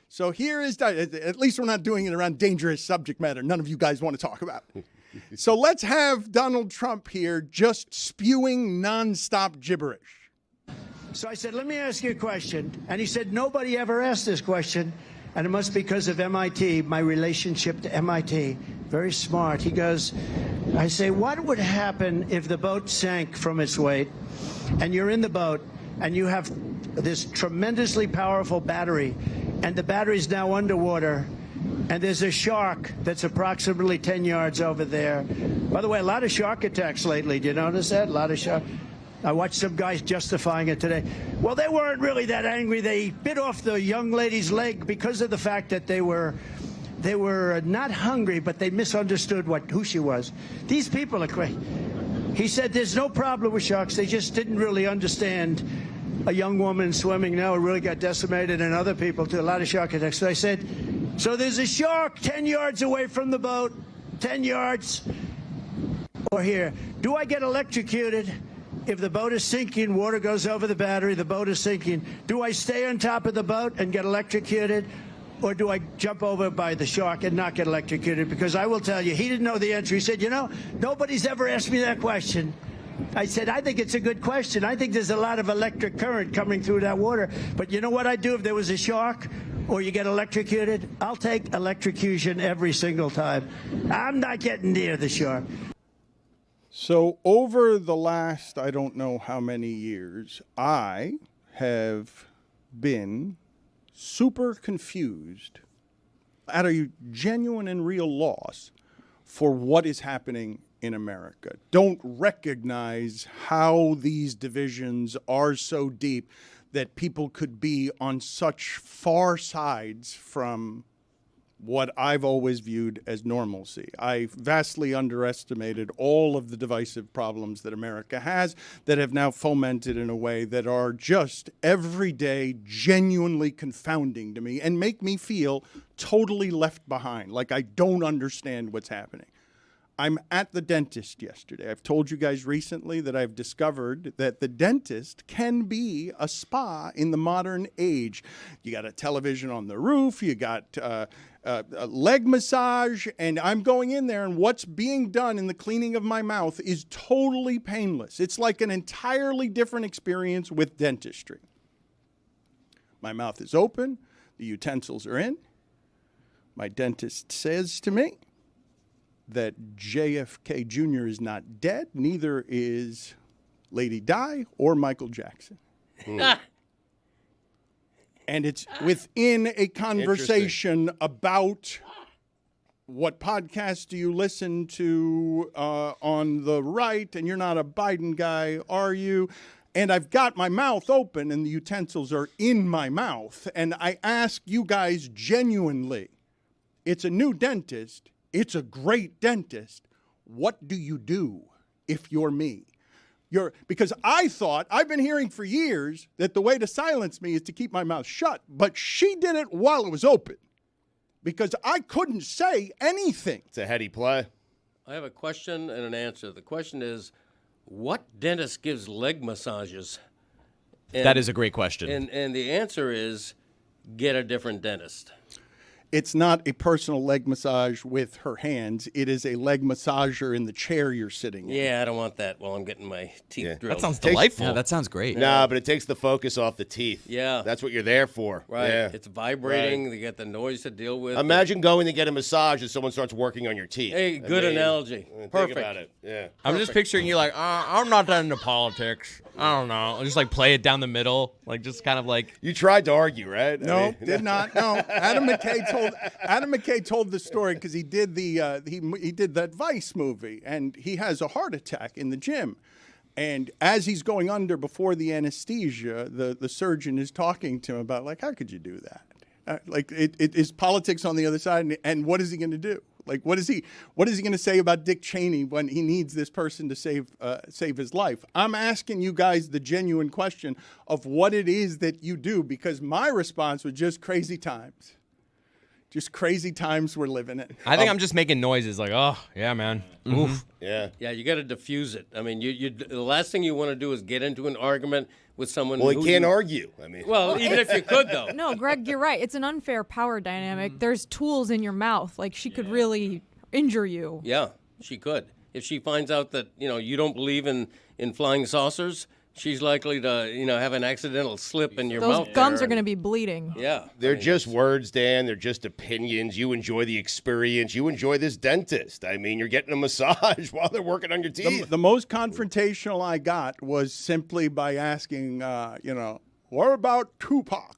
So here is, at least we're not doing it around dangerous subject matter none of you guys want to talk about. So let's have Donald Trump here just spewing nonstop gibberish. So I said, let me ask you a question. And he said, nobody ever asked this question. And it must be because of MIT, my relationship to MIT. Very smart. He goes, I say, what would happen if the boat sank from its weight and you're in the boat and you have this tremendously powerful battery and the battery's now underwater and there's a shark that's approximately 10 yards over there. By the way, a lot of shark attacks lately. Do you notice that? A lot of shark. I watched some guys justifying it today. Well, they weren't really that angry. They bit off the young lady's leg because of the fact that they were they were not hungry, but they misunderstood who she was. These people are crazy. He said there's no problem with sharks. They just didn't really understand a young woman swimming now who really got decimated, and other people too, a lot of shark attacks. So I said, so there's a shark 10 yards away from the boat, 10 yards, or here. Do I get electrocuted? If the boat is sinking, water goes over the battery, the boat is sinking. Do I stay on top of the boat and get electrocuted? Or do I jump over by the shark and not get electrocuted? Because I will tell you, he didn't know the answer. He said, nobody's ever asked me that question. I said, I think it's a good question. I think there's a lot of electric current coming through that water. But you know what I'd do if there was a shark or you get electrocuted? I'll take electrocution every single time. I'm not getting near the shark. So over the last, I don't know how many years, I have been super confused at a genuine and real loss for what is happening in America. Don't recognize how these divisions are so deep that people could be on such far sides from what I've always viewed as normalcy. I vastly underestimated all of the divisive problems that America has that have now fomented in a way that are just every day genuinely confounding to me and make me feel totally left behind, like I don't understand what's happening. I'm at the dentist yesterday. I've told you guys recently that I've discovered that the dentist can be a spa in the modern age. You got a television on the roof, you got a leg massage, and I'm going in there, and what's being done in the cleaning of my mouth is totally painless. It's like an entirely different experience with dentistry. My mouth is open, the utensils are in. My dentist says to me that JFK Jr. is not dead, neither is Lady Di or Michael Jackson. And it's within a conversation about what podcast do you listen to on the right, and you're not a Biden guy, are you? And I've got my mouth open, and the utensils are in my mouth, and I ask you guys genuinely, it's a new dentist, it's a great dentist. What do you do if you're me? Because I've been hearing for years that the way to silence me is to keep my mouth shut, but she did it while it was open because I couldn't say anything. It's a heady play. I have a question and an answer. The question is, what dentist gives leg massages? That is a great question. And the answer is, get a different dentist. It's not a personal leg massage with her hands. It is a leg massager in the chair you're sitting in. Yeah, I don't want that while I'm getting my teeth drilled. That sounds delightful. Yeah, that sounds great. Nah, but it takes the focus off the teeth. Yeah. That's what you're there for. Right. Yeah. It's vibrating. Right. You get the noise to deal with. Imagine going to get a massage and someone starts working on your teeth. Hey, good analogy. Think Perfect. about it. Yeah. I'm just picturing you like, I'm not that into politics. I don't know. Just like play it down the middle, like just kind of like. You tried to argue, right? No, did not. No, Adam McKay told the story because he did he did that Vice movie, and he has a heart attack in the gym. And as he's going under before the anesthesia, the surgeon is talking to him about, like, how could you do that? Like, it is politics on the other side, and what is he going to do? Like, what is he going to say about Dick Cheney when he needs this person to save his life? I'm asking you guys the genuine question of what it is that you do, because my response was just crazy times. Just crazy times we're living in. I think I'm just making noises like, oh, yeah, man. Oof. Yeah. Yeah, you got to diffuse it. I mean, you the last thing you want to do is get into an argument with someone. Well, he can't argue. I mean, well, even if you could, though. No, Greg, you're right. It's an unfair power dynamic. There's tools in your mouth. Like, she could really injure you. Yeah, she could. If she finds out that, you don't believe in flying saucers, she's likely to, have an accidental slip in your mouth. Those gums are going to be bleeding. Yeah. They're just words, Dan. They're just opinions. You enjoy the experience. You enjoy this dentist. I mean, you're getting a massage while they're working on your teeth. The most confrontational I got was simply by asking, what about Tupac?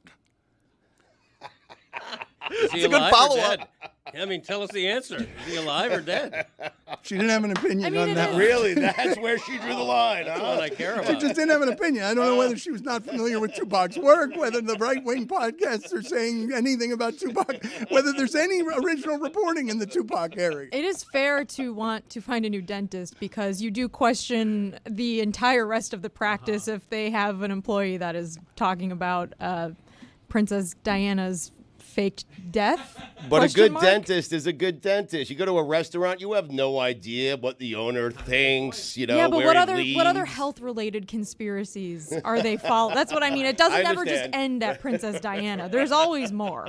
Is he It's a good alive or follow-up. dead? I mean, tell us the answer. Is he alive or dead? She didn't have an opinion on that. Really? That's where she drew the line, That's huh? all I care about. She just didn't have an opinion. I don't know whether she was not familiar with Tupac's work, whether the right-wing podcasts are saying anything about Tupac, whether there's any original reporting in the Tupac area. It is fair to want to find a new dentist because you do question the entire rest of the practice if they have an employee that is talking about Princess Diana's faked death. But a good dentist is a good dentist. You go to a restaurant, you have no idea what the owner thinks, you know, yeah, but where what he other leaves. health-related conspiracies are they following? That's what I mean. It doesn't ever just end at Princess Diana. There's always more.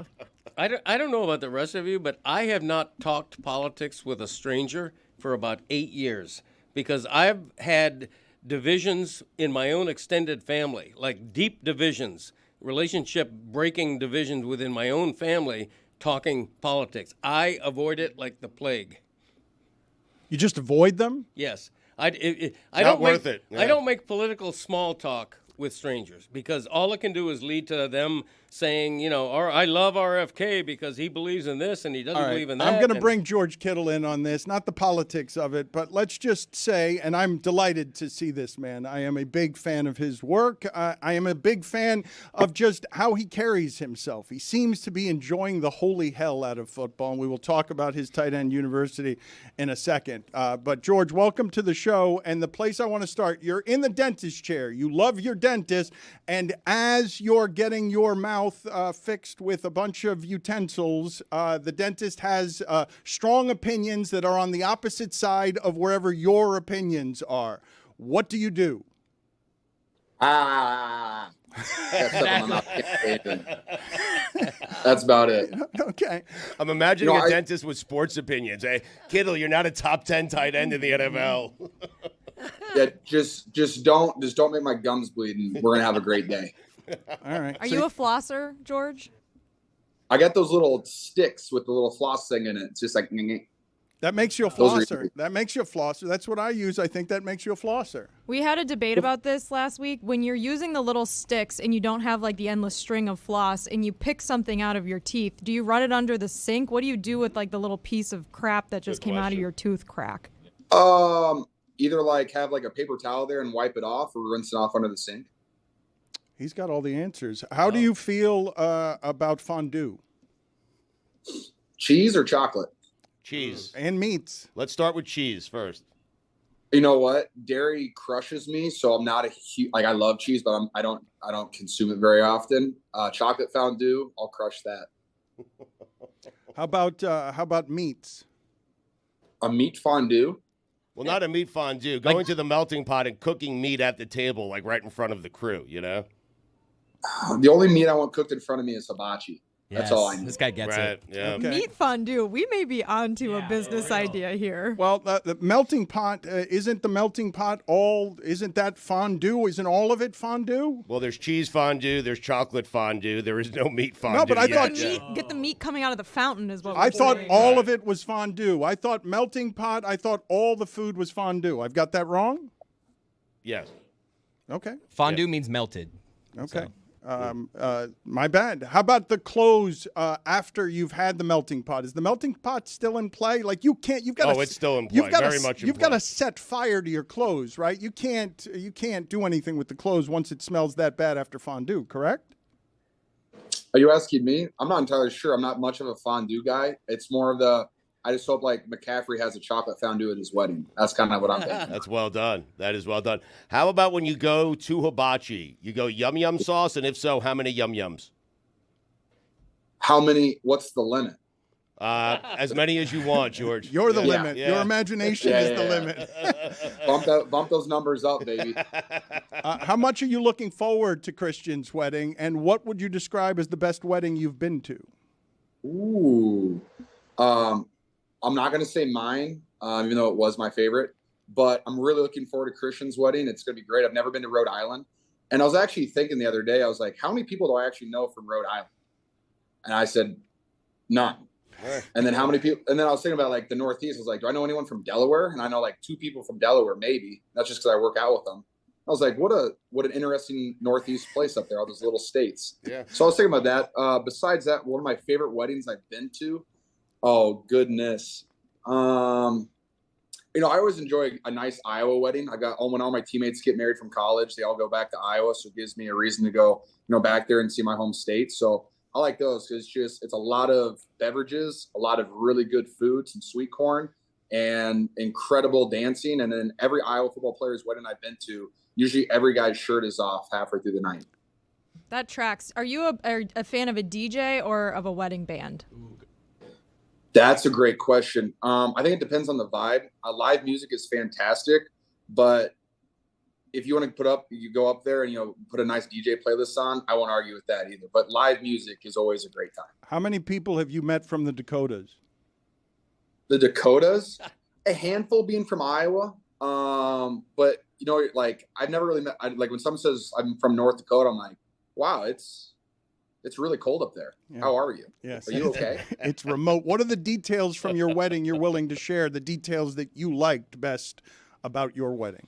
I don't know about the rest of you, but I have not talked politics with a stranger for about 8 years because I've had divisions in my own extended family, like deep divisions, relationship-breaking divisions within my own family, talking politics. I avoid it like the plague. You just avoid them? Yes. I Not don't worth make, it. Yeah. I don't make political small talk with strangers because all it can do is lead to them saying, you know, I love RFK because he believes in this and he doesn't believe in that. I'm going to bring George Kittle in on this, not the politics of it, but let's just say, and I'm delighted to see this man. I am a big fan of his work. I am a big fan of just how he carries himself. He seems to be enjoying the holy hell out of football, and we will talk about his tight end university in a second. But George, welcome to the show. And the place I want to start, you're in the dentist chair. You love your dentist, and as you're getting your mouth fixed with a bunch of utensils, the dentist has strong opinions that are on the opposite side of wherever your opinions are. What do you do? That's about it. Okay. I'm imagining a dentist with sports opinions. Hey, Kittle, you're not a top 10 tight end in the NFL. Yeah, just don't make my gums bleed, and we're gonna have a great day. All right. Are you a flosser, George? I got those little sticks with the little floss thing in it. It's just like that makes you a flosser. That makes you a flosser. That's what I use. I think that makes you a flosser. We had a debate about this last week. When you're using the little sticks and you don't have like the endless string of floss and you pick something out of your teeth, do you run it under the sink? What do you do with like the little piece of crap that just came out of your tooth crack? Either like have like a paper towel there and wipe it off, or rinse it off under the sink. He's got all the answers. How do you feel about fondue? Cheese or chocolate? Cheese. And meats. Let's start with cheese first. You know what? Dairy crushes me, so I'm not a huge, like, I love cheese, but I don't consume it very often. Chocolate fondue, I'll crush that. How about meats? A meat fondue? Well, not a meat fondue. Going to the melting pot and cooking meat at the table, like right in front of the crew, you know? The only meat I want cooked in front of me is hibachi. That's all I need. This guy gets it. Yeah. Okay. Meat fondue. We may be onto a business idea here. Well, the melting pot, isn't the melting pot isn't that fondue? Isn't all of it fondue? Well, there's cheese fondue, there's chocolate fondue, there is no meat fondue. No, but I thought Get the meat coming out of the fountain is what I we're thought saying. all of it was fondue. I thought melting pot, I thought all the food was fondue. I've got that wrong? Yes. Okay. Fondue means melted. Okay. My bad. How about the clothes after you've had the melting pot? Is the melting pot still in play? Like you've got. Oh, it's still in play. Very much in You've play. got to set fire to your clothes, right? You can't do anything with the clothes once it smells that bad after fondue. Correct? Are you asking me? I'm not entirely sure. I'm not much of a fondue guy. It's more of I just hope like McCaffrey has a chocolate fondue at his wedding. That's kind of what I'm thinking. That's well done. That is well done. How about when you go to hibachi? You go yum yum sauce, and if so, how many yum yums? How many? What's the limit? As many as you want, George. You're the Yeah. limit. Yeah. Your imagination is the limit. Bump those numbers up, baby. How much are you looking forward to Christian's wedding, and what would you describe as the best wedding you've been to? Ooh. I'm not going to say mine, even though it was my favorite, but I'm really looking forward to Christian's wedding. It's going to be great. I've never been to Rhode Island. And I was actually thinking the other day, I was like, how many people do I actually know from Rhode Island? And I said, none. And then how many people? And then I was thinking about like the Northeast. I was like, do I know anyone from Delaware? And I know like 2 people from Delaware, maybe. That's just because I work out with them. I was like, what an interesting Northeast place up there, all those little states. Yeah. So I was thinking about that. Besides that, one of my favorite weddings I've been to Oh, goodness. I always enjoy a nice Iowa wedding. When all my teammates get married from college, they all go back to Iowa. So it gives me a reason to go, back there and see my home state. So I like those because it's a lot of beverages, a lot of really good food, some sweet corn, and incredible dancing. And then every Iowa football player's wedding I've been to, usually every guy's shirt is off halfway through the night. That tracks. Are you a fan of a DJ or of a wedding band? That's a great question. I think it depends on the vibe. Live music is fantastic, but if you want to you go up there and, put a nice DJ playlist on, I won't argue with that either. But live music is always a great time. How many people have you met from the Dakotas? The Dakotas? A handful being from Iowa. But, I've never really met, when someone says I'm from North Dakota, I'm like, wow, it's really cold up there. Yeah. How are you? Yes. Are you okay? It's remote. What are the details from your wedding you're willing to share, the details that you liked best about your wedding?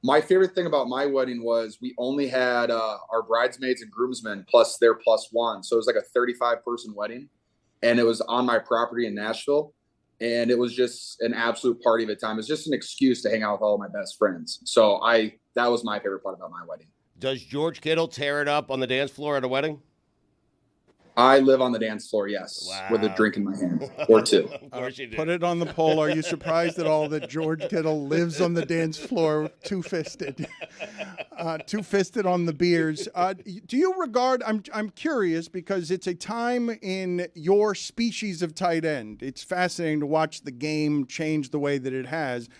My favorite thing about my wedding was we only had our bridesmaids and groomsmen plus their plus one. So it was like a 35-person wedding, and it was on my property in Nashville. And it was just an absolute party of a time. It was just an excuse to hang out with all of my best friends. So that was my favorite part about my wedding. Does George Kittle tear it up on the dance floor at a wedding? I live on the dance floor, yes, with a drink in my hand or two. Of course you do. Put it on the poll. Are you surprised at all that George Kittle lives on the dance floor two-fisted? Two-fisted on the beers. Do you regard, I'm curious because it's a time in your species of tight end. It's fascinating to watch the game change the way that it has.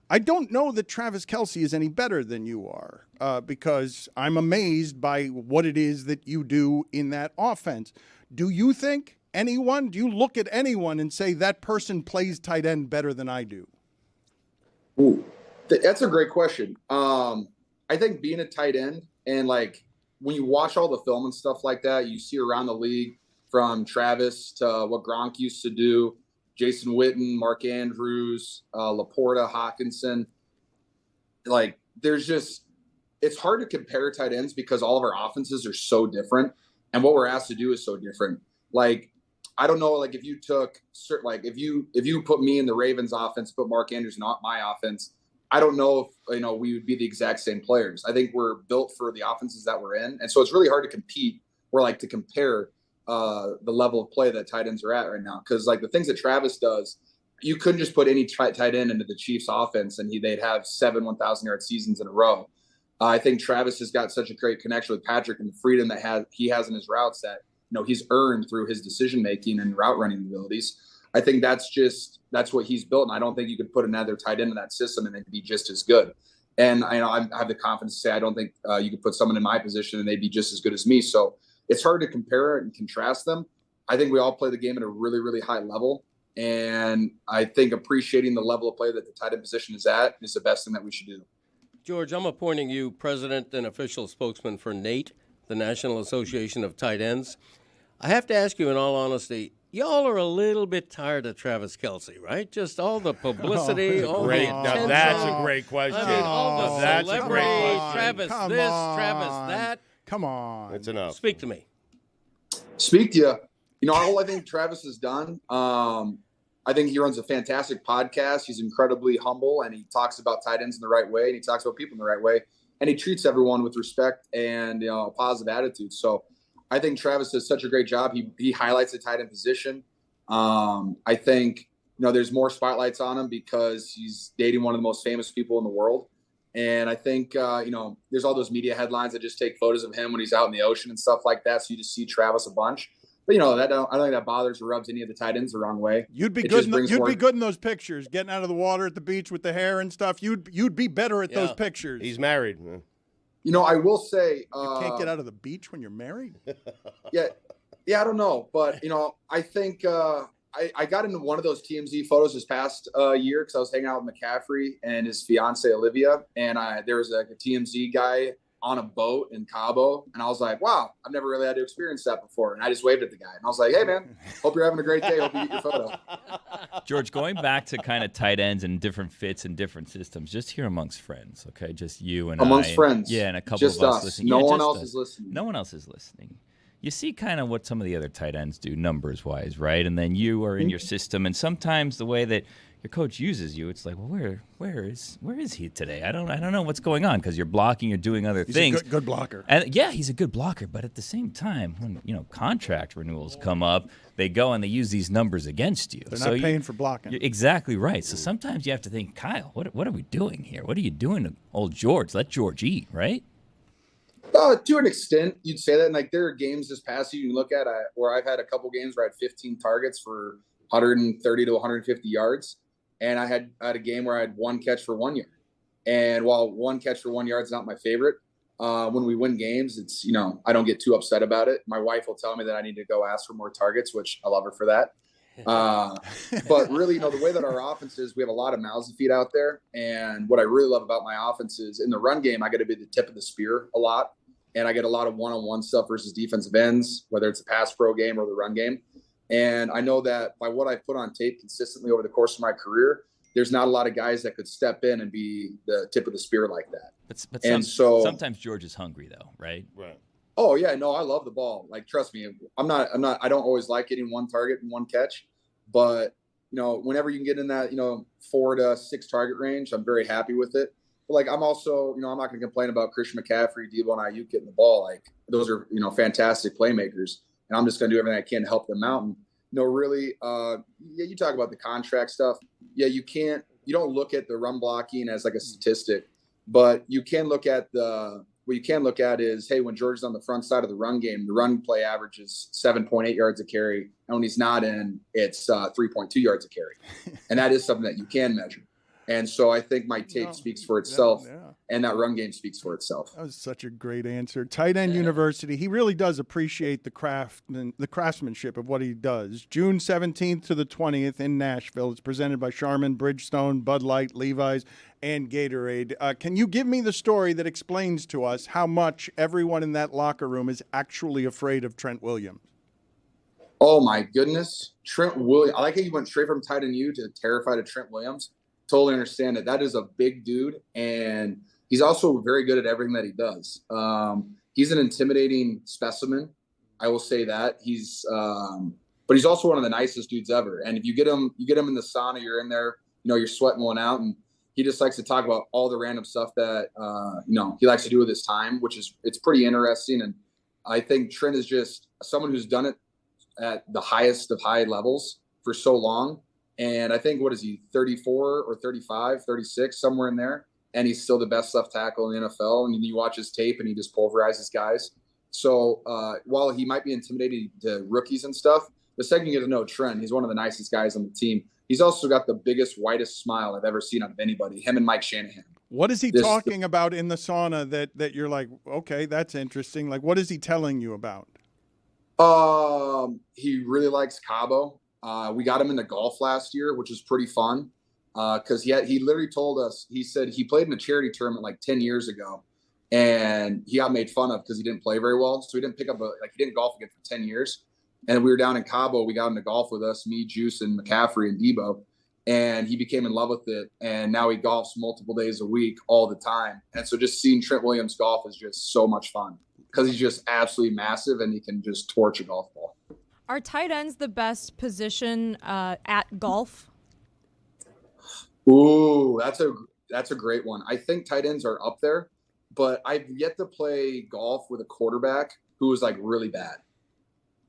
I don't know that Travis Kelce is any better than you are because I'm amazed by what it is that you do in that offense. Do you think do you look at anyone and say that person plays tight end better than I do? Ooh, that's a great question. I think being a tight end and when you watch all the film and stuff like that, you see around the league from Travis to what Gronk used to do, Jason Witten, Mark Andrews, Laporta, Hawkinson. It's hard to compare tight ends because all of our offenses are so different and what we're asked to do is so different. I don't know, if you took if you put me in the Ravens offense, put Mark Andrews in my offense, I don't know if, we would be the exact same players. I think we're built for the offenses that we're in. And so it's really hard to compete or to compare the level of play that tight ends are at right now. Because the things that Travis does, you couldn't just put any tight end into the Chiefs offense and they'd have 7 1,000-yard seasons in a row. I think Travis has got such a great connection with Patrick and the freedom that he has in his routes that, he's earned through his decision-making and route running abilities. I think that's what he's built. And I don't think you could put another tight end in that system and it'd be just as good. And I have the confidence to say, I don't think you could put someone in my position and they'd be just as good as me. So it's hard to compare and contrast them. I think we all play the game at a really, really high level. And I think appreciating the level of play that the tight end position is at is the best thing that we should do. George, I'm appointing you president and official spokesman for NATE, the National Association of Tight Ends. I have to ask you in all honesty, y'all are a little bit tired of Travis Kelce, right? Just all the publicity, all great. the Now that's a great question. I mean, all the that's a great question. Travis Travis that. Come on. That's enough. Speak to me. Speak to you. All I think Travis has done, I think he runs a fantastic podcast. He's incredibly humble, and he talks about tight ends in the right way, and he talks about people in the right way, and he treats everyone with respect and a positive attitude. So I think Travis does such a great job. He highlights the tight end position. I think there's more spotlights on him because he's dating one of the most famous people in the world. And I think, there's all those media headlines that just take photos of him when he's out in the ocean and stuff like that. So you just see Travis a bunch. But, I don't think that bothers or rubs any of the tight ends the wrong way. You'd be good in those pictures, getting out of the water at the beach with the hair and stuff. You'd be better at those pictures. He's married, man. I will say. You can't get out of the beach when you're married? Yeah, I don't know. But, I think I got into one of those TMZ photos this past year because I was hanging out with McCaffrey and his fiance, Olivia. And there was a TMZ guy on a boat in Cabo. And I was like, wow, I've never really had to experience that before. And I just waved at the guy. And I was like, hey, man, hope you're having a great day. Hope you get your photo. George, going back to kind of tight ends and different fits and different systems, just here amongst friends, okay? Just you and amongst friends. Yeah, and a couple just of us us. listening. No yeah, one else us. is listening. No one else is listening. you see kind of what some of the other tight ends do numbers-wise, right? And then you are in your system, and sometimes the way that your coach uses you, it's like, well, where is he today? I don't know what's going on because you're blocking, you're doing other things. He's a good blocker. And yeah, he's a good blocker, but at the same time, when contract renewals come up, they go and they use these numbers against you. They're not paying for blocking. You're exactly right. So sometimes you have to think, Kyle, what are we doing here? What are you doing to old George? Let George eat, right? To an extent, you'd say that. And like there are games this past year you can look at where I've had a couple games where I had 15 targets for 130 to 150 yards. And I had a game where I had one catch for 1 yard. And while one catch for 1 yard is not my favorite, when we win games, it's, I don't get too upset about it. My wife will tell me that I need to go ask for more targets, which I love her for that. But really, the way that our offense is, we have a lot of mouths to feed out there. And what I really love about my offense is in the run game, I get to be the tip of the spear a lot. And I get a lot of one-on-one stuff versus defensive ends, whether it's a pass pro game or the run game. And I know that by what I put on tape consistently over the course of my career, there's not a lot of guys that could step in and be the tip of the spear like that. But sometimes George is hungry though, right? Right. Oh yeah, no, I love the ball. Like, trust me, I don't always like getting one target and one catch, but whenever you can get in that, 4 to 6 target range, I'm very happy with it. But like, I'm also, I'm not going to complain about Christian McCaffrey, Debo, and Ayuk getting the ball. Like, those are, fantastic playmakers. And I'm just going to do everything I can to help them out. And, really, you talk about the contract stuff. Yeah, you don't look at the run blocking as like a statistic, but you can look at what you can look at is, hey, when George is on the front side of the run game, the run play average is 7.8 yards a carry. And when he's not in, it's 3.2 yards a carry. And that is something that you can measure. And so I think my tape speaks for itself, and that run game speaks for itself. That was such a great answer. Tight End University, he really does appreciate the craft and the craftsmanship of what he does. June 17th to the 20th in Nashville. It's presented by Charmin, Bridgestone, Bud Light, Levi's, and Gatorade. Can you give me the story that explains to us how much everyone in that locker room is actually afraid of Trent Williams? Oh, my goodness. Trent Williams. I like how you went straight from Tight End U to terrified of Trent Williams. Totally understand it. That is a big dude, and he's also very good at everything that he does. He's an intimidating specimen. I will say that. But he's also one of the nicest dudes ever. And if you get him in the sauna, you're in there, you're sweating one out, and he just likes to talk about all the random stuff that, he likes to do with his time, it's pretty interesting. And I think Trent is just someone who's done it at the highest of high levels for so long. And I think, 34 or 35, 36, somewhere in there. And he's still the best left tackle in the NFL. And you watch his tape and he just pulverizes guys. So while he might be intimidating to rookies and stuff, the second you get to know Trent, he's one of the nicest guys on the team. He's also got the biggest, whitest smile I've ever seen out of anybody, him and Mike Shanahan. What is he talking about in the sauna that you're like, okay, that's interesting? Like, what is he telling you about? He really likes Cabo. We got him into golf last year, which was pretty fun because he literally told us, he said he played in a charity tournament like 10 years ago and he got made fun of because he didn't play very well. So he didn't he didn't golf again for 10 years. And we were down in Cabo. We got him to golf with us, me, Juice, and McCaffrey and Debo. And he became in love with it. And now he golfs multiple days a week all the time. And so just seeing Trent Williams golf is just so much fun because he's just absolutely massive and he can just torch a golf ball. Are tight ends the best position at golf? Ooh, that's a great one. I think tight ends are up there, but I've yet to play golf with a quarterback who is like really bad.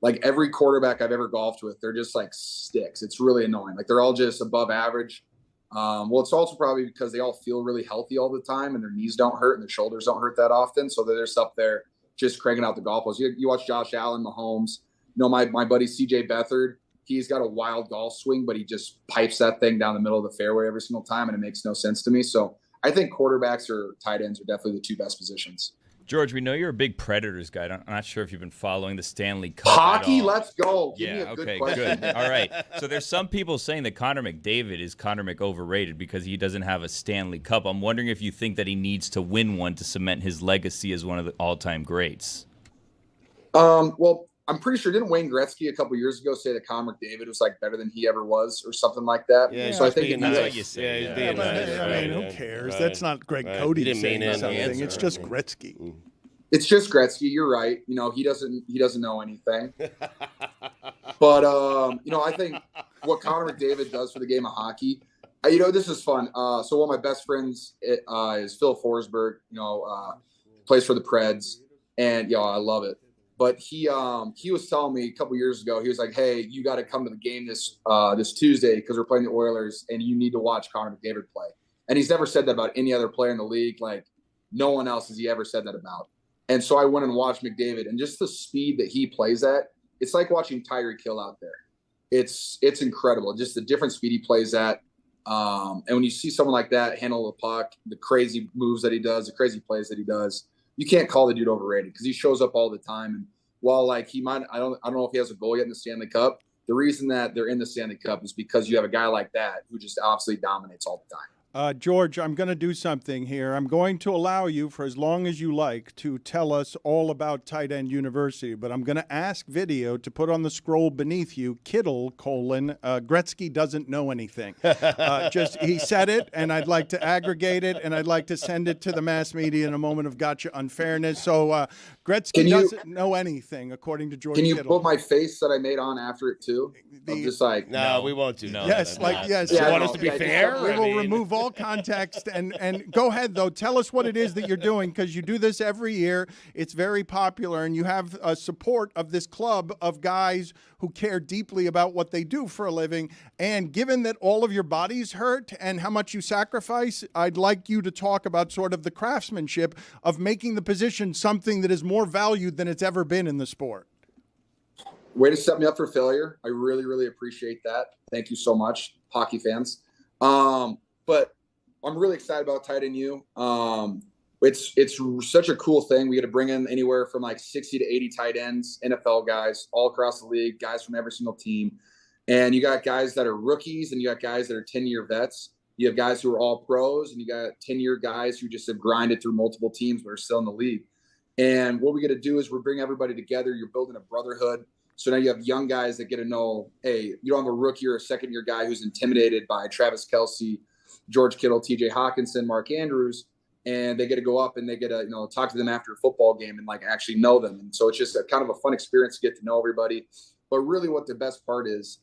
Like every quarterback I've ever golfed with, they're just like sticks. It's really annoying. Like they're all just above average. Well, it's also probably because they all feel really healthy all the time and their knees don't hurt and their shoulders don't hurt that often. So they're just up there just cranking out the golf balls. You watch Josh Allen, Mahomes. My buddy CJ Beathard, he's got a wild golf swing, but he just pipes that thing down the middle of the fairway every single time, and it makes no sense to me. So I think quarterbacks or tight ends are definitely the two best positions. George, we know you're a big Predators guy. I'm not sure if you've been following the Stanley Cup hockey. At all. Let's go. Give yeah. me a Okay. good. All right. So there's some people saying that Connor McDavid is Connor McOverrated because he doesn't have a Stanley Cup. I'm wondering if you think that he needs to win one to cement his legacy as one of the all-time greats. Well, I'm pretty sure, didn't Wayne Gretzky a couple years ago say that Connor McDavid was like better than he ever was or something like that? Yeah, so I think nice. He's being I mean, who cares? Right. That's not Greg Cote saying something. It's just Gretzky. It's just Gretzky. You're right. He doesn't know anything. But I think what Connor McDavid does for the game of hockey, this is fun. So one of my best friends is Phil Forsberg. Plays for the Preds, and I love it. But he was telling me a couple years ago, he was like, "Hey, you got to come to the game this Tuesday because we're playing the Oilers, and you need to watch Connor McDavid play." And he's never said that about any other player in the league. Like, no one else has he ever said that about. And so I went and watched McDavid, and just the speed that he plays at, it's like watching Tyreek Hill out there. It's incredible, just the different speed he plays at. And when you see someone like that handle the puck, the crazy moves that he does, the crazy plays that he does, you can't call the dude overrated because he shows up all the time. And while he might, I don't know if he has a goal yet in the Stanley Cup. The reason that they're in the Stanley Cup is because you have a guy like that who just absolutely dominates all the time. George, I'm going to do something here. I'm going to allow you, for as long as you like, to tell us all about Tight End University, but I'm going to ask video to put on the scroll beneath you, Kittle, Gretzky doesn't know anything. He said it, and I'd like to aggregate it, and I'd like to send it to the mass media in a moment of gotcha unfairness. So Gretzky doesn't know anything, according to George Kittle. Can you put my face that I made on after it, too? I'm just like... No, we won't do that. Yes, yes. You want us to be fair? We will remove all context and go ahead though. Tell us what it is that you're doing, because you do this every year. It's very popular, and you have support of this club of guys who care deeply about what they do for a living. And given that all of your bodies hurt and how much you sacrifice, I'd like you to talk about sort of the craftsmanship of making the position something that is more valued than it's ever been in the sport. Way to set me up for failure. I really, really appreciate that. Thank you so much, hockey fans. But I'm really excited about Tight End U. It's such a cool thing. We get to bring in anywhere from 60 to 80 tight ends, NFL guys all across the league, guys from every single team. And you got guys that are rookies, and you got guys that are 10-year vets. You have guys who are all pros, and you got 10-year guys who just have grinded through multiple teams but are still in the league. And what we get to do is we're bringing everybody together. You're building a brotherhood. So now you have young guys that get to know, hey, you don't have a rookie or a second-year guy who's intimidated by Travis Kelce, George Kittle, TJ Hawkinson, Mark Andrews, and they get to go up and they get to talk to them after a football game and actually know them. And so it's just a kind of a fun experience to get to know everybody. But really what the best part is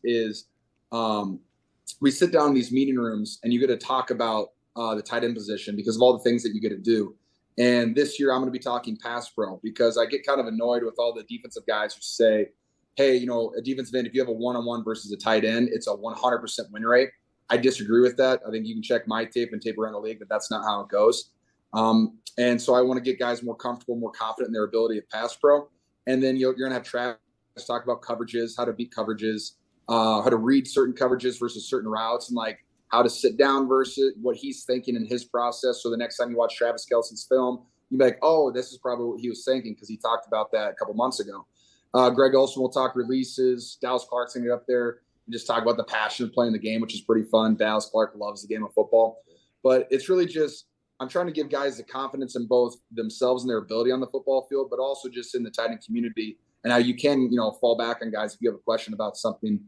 we sit down in these meeting rooms and you get to talk about the tight end position because of all the things that you get to do. And this year I'm going to be talking pass pro because I get kind of annoyed with all the defensive guys who say, hey, a defensive end, if you have a one-on-one versus a tight end, it's a 100% win rate. I disagree with that. I think you can check my tape and tape around the league, but that's not how it goes. And so I want to get guys more comfortable, more confident in their ability to pass pro. And then you're going to have Travis talk about coverages, how to beat coverages, how to read certain coverages versus certain routes, and how to sit down versus what he's thinking in his process. So the next time you watch Travis Kelce's film, you'll be like, oh, this is probably what he was thinking because he talked about that a couple months ago. Greg Olson will talk releases. Dallas Clark's going to get up there and just talk about the passion of playing the game, which is pretty fun. Dallas Clark loves the game of football. But it's really just I'm trying to give guys the confidence in both themselves and their ability on the football field, but also just in the tight end community and how you can, fall back on guys if you have a question about something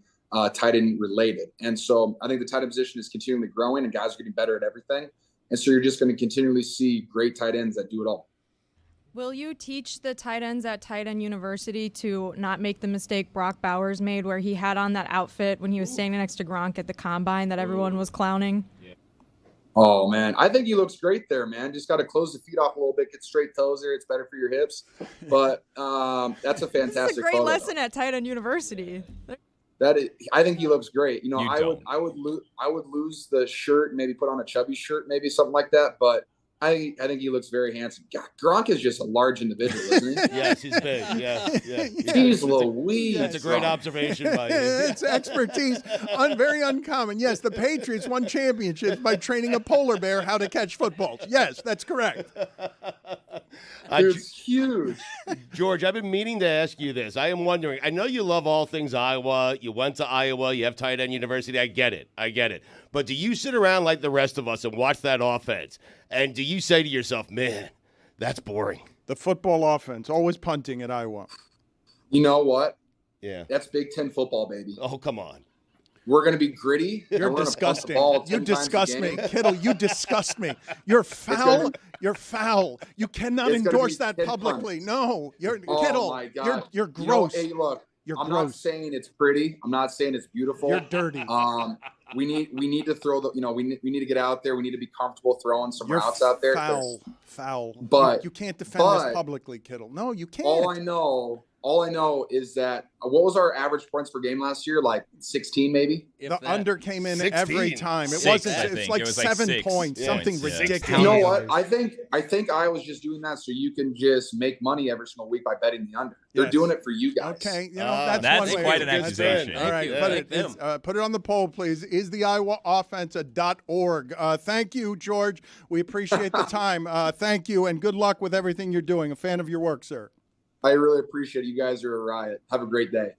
tight end related. And so I think the tight end position is continually growing and guys are getting better at everything. And so you're just going to continually see great tight ends that do it all. Will you teach the tight ends at Tight End University to not make the mistake Brock Bowers made where he had on that outfit when he was standing next to Gronk at the Combine that everyone was clowning? Oh, man. I think he looks great there, man. Just got to close the feet off a little bit, get straight toes there. It's better for your hips. But that's a fantastic This is a great photo. lesson at Tight End University. I think he looks great. I would lose the shirt, maybe put on a chubby shirt, maybe something like that. But I think he looks very handsome. God, Gronk is just a large individual, isn't he? Yes, he's big. Yeah. He's Louise. That's a great observation by you. It's expertise. Very uncommon. Yes, the Patriots won championships by training a polar bear how to catch footballs. Yes, that's correct. It's huge. George, I've been meaning to ask you this. I am wondering, I know you love all things Iowa. You went to Iowa. You have Tight End University. I get it. But do you sit around like the rest of us and watch that offense? And do you say to yourself, man, that's boring? The football offense, always punting at Iowa. You know what? Yeah. That's Big Ten football, baby. Oh, come on. We're going to be gritty. You're disgusting. You disgust me. Kittle, you disgust me. You're foul. You're foul. You cannot It's gonna endorse be that 10 publicly. punts. No, you're Oh Kittle. my God. You're You know, gross. hey, look, You're I'm gross. not saying it's pretty. I'm not saying it's beautiful. You're dirty. We need to throw the. We need to get out there. We need to be comfortable throwing some You're routes out there. foul. But you can't defend this publicly, Kittle. No, you can't. All I know is that what was our average points per game last year? Like 16, maybe. The under came in 16. every time. It 6, wasn't. I It's think. like It was like 7 6 points. Something points, yeah. ridiculous. You know what? I think I was just doing that so you can just make money every single week by betting the under. They're doing it for you guys. Okay, that's one way. quite an That's accusation. it. All right, put it on the poll, please. Is the Iowa offense a .org? Thank you, George. We appreciate the time. Thank you, and good luck with everything you're doing. A fan of your work, sir. I really appreciate it. You guys are a riot. Have a great day.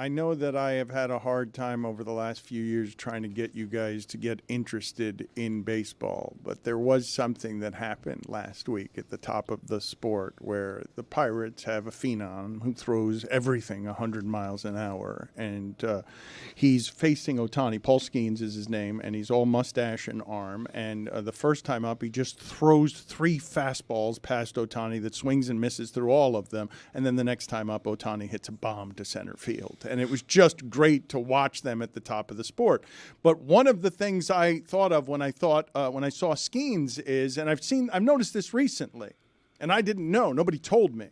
I know that I have had a hard time over the last few years trying to get you guys to get interested in baseball, but there was something that happened last week at the top of the sport where the Pirates have a phenom who throws everything 100 miles an hour, and he's facing Ohtani. Paul Skeens is his name, and he's all mustache and arm, and the first time up, he just throws 3 fastballs past Ohtani that swings and misses through all of them, and then the next time up, Ohtani hits a bomb to center field. And it was just great to watch them at the top of the sport. But one of the things I thought of when I saw Skeens is, and I've noticed this recently, and I didn't know, nobody told me.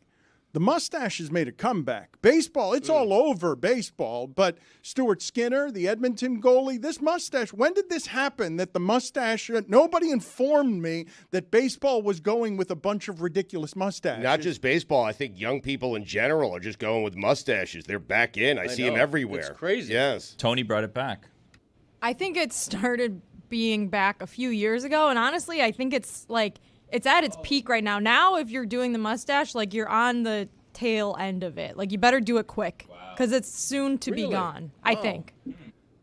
The mustache has made a comeback. Baseball, it's all over baseball, but Stuart Skinner, the Edmonton goalie, this mustache, when did this happen that the mustache, nobody informed me that baseball was going with a bunch of ridiculous mustaches. Not just baseball. I think young people in general are just going with mustaches. They're back in. I see them everywhere. It's crazy. Yes. Tony brought it back. I think it started being back a few years ago, and honestly, I think it's at its peak right now. Now, if you're doing the mustache, like, you're on the tail end of it. Like, you better do it quick because it's soon to be gone, I think.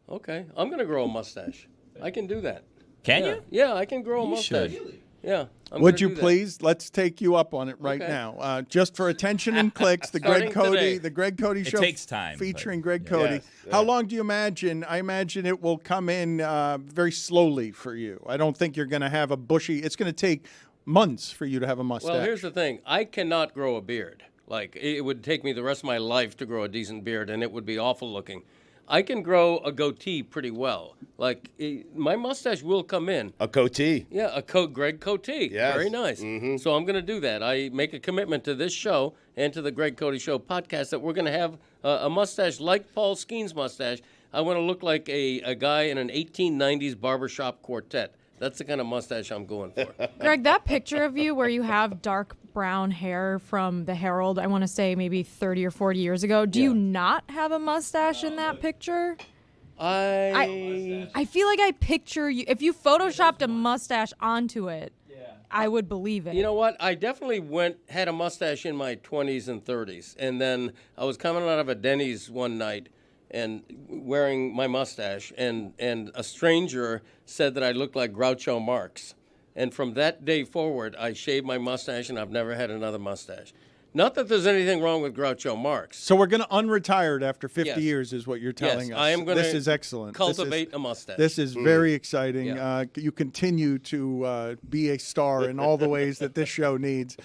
Okay. I'm going to grow a mustache. I can do that. Can you? Yeah, I can grow a mustache. should. Yeah. Would you please? Let's take you up on it right now. Just for attention and clicks, the Greg Cote show. It takes time, featuring but, Greg Cote. Yes, How long do you imagine? I imagine it will come in very slowly for you. I don't think you're going to have a bushy. It's going to take months for you to have a mustache. Well, here's the thing. I cannot grow a beard. Like, it would take me the rest of my life to grow a decent beard, and it would be awful looking. I can grow a goatee pretty well. Like, my mustache will come in. A goatee. Yeah, Greg Cote. Yes. Very nice. Mm-hmm. So I'm going to do that. I make a commitment to this show and to the Greg Cote Show podcast that we're going to have a mustache like Paul Skeens' mustache. I want to look like a guy in an 1890s barbershop quartet. That's the kind of mustache I'm going for. Greg, that picture of you where you have dark brown hair from the Herald, I want to say maybe 30 or 40 years ago, do you not have a mustache in that picture? I feel like I picture you. If you photoshopped a mustache onto it, I would believe it. You know what? I definitely had a mustache in my 20s and 30s. And then I was coming out of a Denny's one night and wearing my mustache, and a stranger said that I looked like Groucho Marx. And from that day forward, I shaved my mustache, and I've never had another mustache. Not that there's anything wrong with Groucho Marx. So we're going to unretire after 50 years is what you're telling us. I am going to This is excellent. Cultivate a mustache. This is very exciting. Yeah. You continue to be a star in all the ways that this show needs.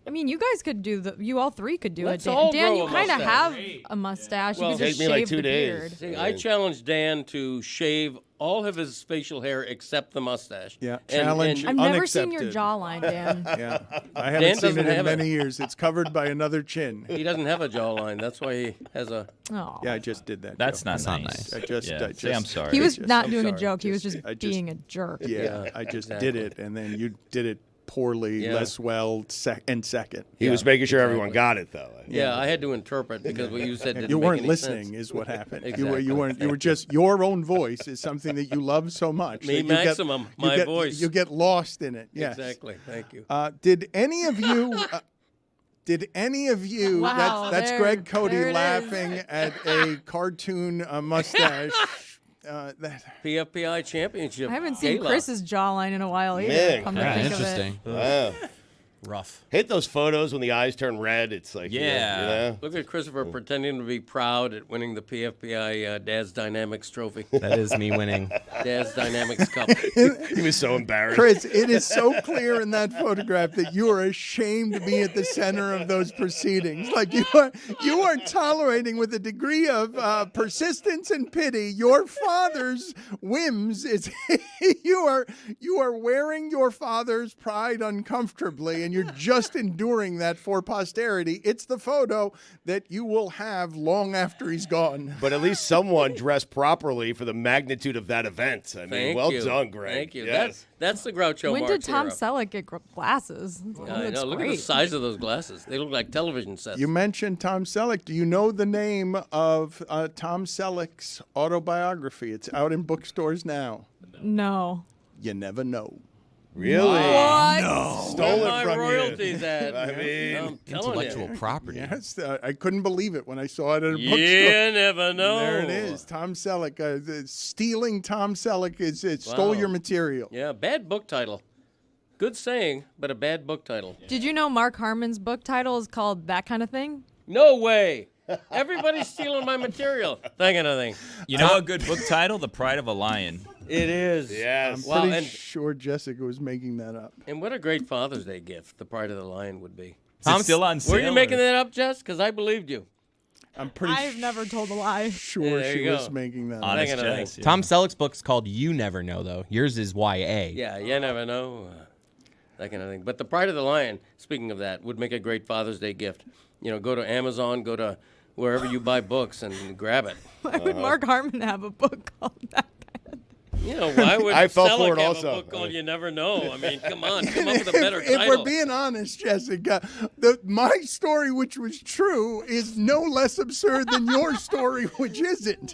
I mean, you guys could you all three could do Let's it. all Dan, grow you a kind of mustache. have a mustache. Well, you could just take me like shave 2 the days. beard. See, I challenged Dan to shave all of his facial hair except the mustache. Yeah, And- challenge. I've never seen your Unaccepted. jawline, Dan. Yeah, I Dan haven't seen doesn't it in have it. many years. It's covered by another chin. He doesn't have a jawline. That's why he has a. Oh. Yeah, I just did that. That's joke. not nice. I just Say I'm sorry. He was just- not I'm doing a sorry. joke. He was just I just- being a jerk. Yeah, Yeah, I just exactly. did it, and then you did it poorly, Yeah. less well, and second. He was making sure everyone got it, though. Yeah, I had to interpret because what you said didn't You make weren't any listening, sense. is what happened. Exactly. You weren't. You were just your own voice is something that you love so much. Me that you maximum, my voice. You get lost in it. Yes. Exactly. Thank you. Did any of you? Wow, that's there- Greg Cote there it is. laughing at a cartoon mustache. PFPI championship. I haven't seen gala. Chris's jawline in a while either. Man, come to Yeah, think of interesting. Wow. Rough. Hit those photos when the eyes turn red. It's like, Yeah. you know? Look at Christopher pretending to be proud at winning the PFPI Dad's Dynamics trophy. That is me winning. Dad's Dynamics Cup. He was so embarrassed. Chris, it is so clear in that photograph that you are ashamed to be at the center of those proceedings. Like you are tolerating with a degree of persistence and pity your father's whims. It's you are wearing your father's pride uncomfortably, and you're just enduring that for posterity. It's the photo that you will have long after he's gone. But at least someone dressed properly for the magnitude of that event. I mean, Thank well you. done, Greg. Thank you. Yes. That's the Groucho When Marx did Tom era. Selleck get glasses? I That's know. Look at the great. size of those glasses. They look like television sets. You mentioned Tom Selleck. Do you know the name of Tom Selleck's autobiography? It's out in bookstores now. No. You never know. Really? What? Stolen Where am I from sprung in. royalties at? I mean, I'm telling Intellectual you. property. Yes, I couldn't believe it when I saw it at a bookstore. You never know. There it is. Tom Selleck. Stealing Tom Selleck stole your material. Yeah, bad book title. Good saying, but a bad book title. Did you know Mark Harmon's book title is called That Kind of Thing? No way. Everybody's stealing my material. That kind of thing. You know a good book title? The Pride of a Lion. It is. Yes. I'm pretty sure Jessica was making that up. And what a great Father's Day gift the Pride of the Lion would be. Is it still on sale? Were you making that up, Jess? Because I believed you. I'm pretty I've never told a lie. sure there she you was go. making that up. Honest That kind of Jess, yeah. Tom Selleck's book's called You Never Know, though. Yours is YA. Yeah, you never know. That kind of thing. But the Pride of the Lion, speaking of that, would make a great Father's Day gift. You know, go to Amazon, go to wherever you buy books and grab it. Why would Mark Harmon have a book called That Kind of Thing? You know, why would I fell Selleck for it have also. a book called You Never Know? I mean, come on, come up with a better If title. we're being honest, Jessica, my story, which was true, is no less absurd than your story, which isn't.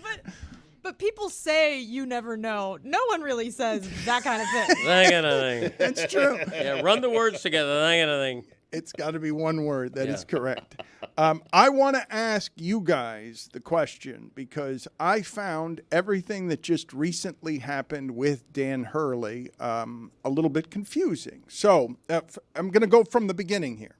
But people say you never know. No one really says that kind of thing. That kind of thing. That's true. Yeah, run the words together. That kind of thing. It's got to be one word. That is Yeah. correct. I want to ask you guys the question because I found everything that just recently happened with Dan Hurley a little bit confusing. So I'm going to go from the beginning here.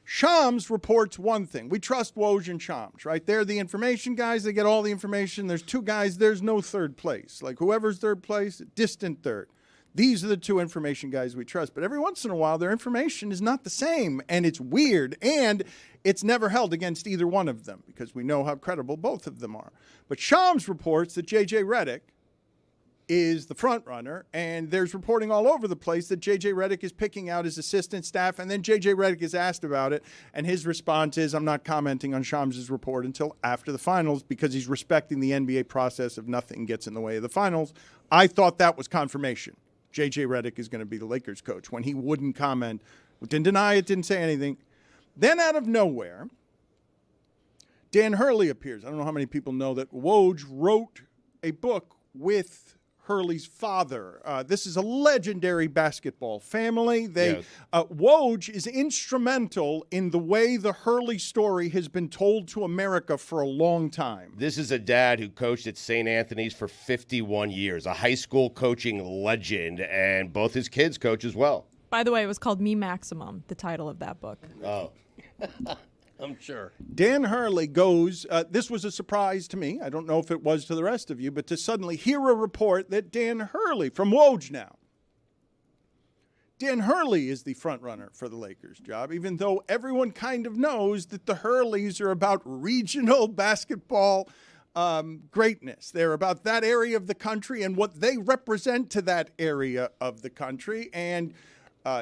Shams reports one thing. We trust Woj and Shams, right? They're the information guys. They get all the information. There's two guys. There's no third place. Like whoever's third place, distant third. These are the two information guys we trust. But every once in a while, their information is not the same, and it's weird, and it's never held against either one of them because we know how credible both of them are. But Shams reports that J.J. Redick is the front runner, and there's reporting all over the place that J.J. Redick is picking out his assistant staff, and then J.J. Redick is asked about it, and his response is, I'm not commenting on Shams' report until after the finals because he's respecting the NBA process of nothing gets in the way of the finals. I thought that was confirmation. J.J. Redick is going to be the Lakers coach when he wouldn't comment, didn't deny it, didn't say anything. Then out of nowhere, Dan Hurley appears. I don't know how many people know that Woj wrote a book with Hurley's father. This is a legendary basketball family. Woj is instrumental in the way the Hurley story has been told to America for a long time. This is a dad who coached at St. Anthony's for 51 years, a high school coaching legend, and both his kids coach as well. By the way, it was called Me Maximum, the title of that book. Oh. I'm sure. Dan Hurley goes, this was a surprise to me. I don't know if it was to the rest of you, but to suddenly hear a report that Dan Hurley, from Woj now, Dan Hurley is the front runner for the Lakers job, even though everyone kind of knows that the Hurleys are about regional basketball greatness. They're about that area of the country and what they represent to that area of the country. And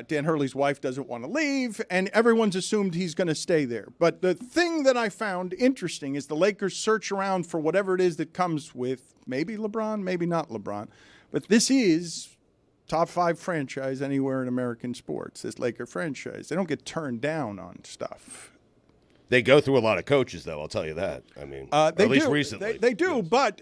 Dan Hurley's wife doesn't want to leave, and everyone's assumed he's going to stay there. But the thing that I found interesting is the Lakers search around for whatever it is that comes with maybe LeBron, maybe not LeBron. But this is top 5 franchise anywhere in American sports, this Laker franchise. They don't get turned down on stuff. They go through a lot of coaches, though, I'll tell you that. I mean, at least recently. They do, yes. But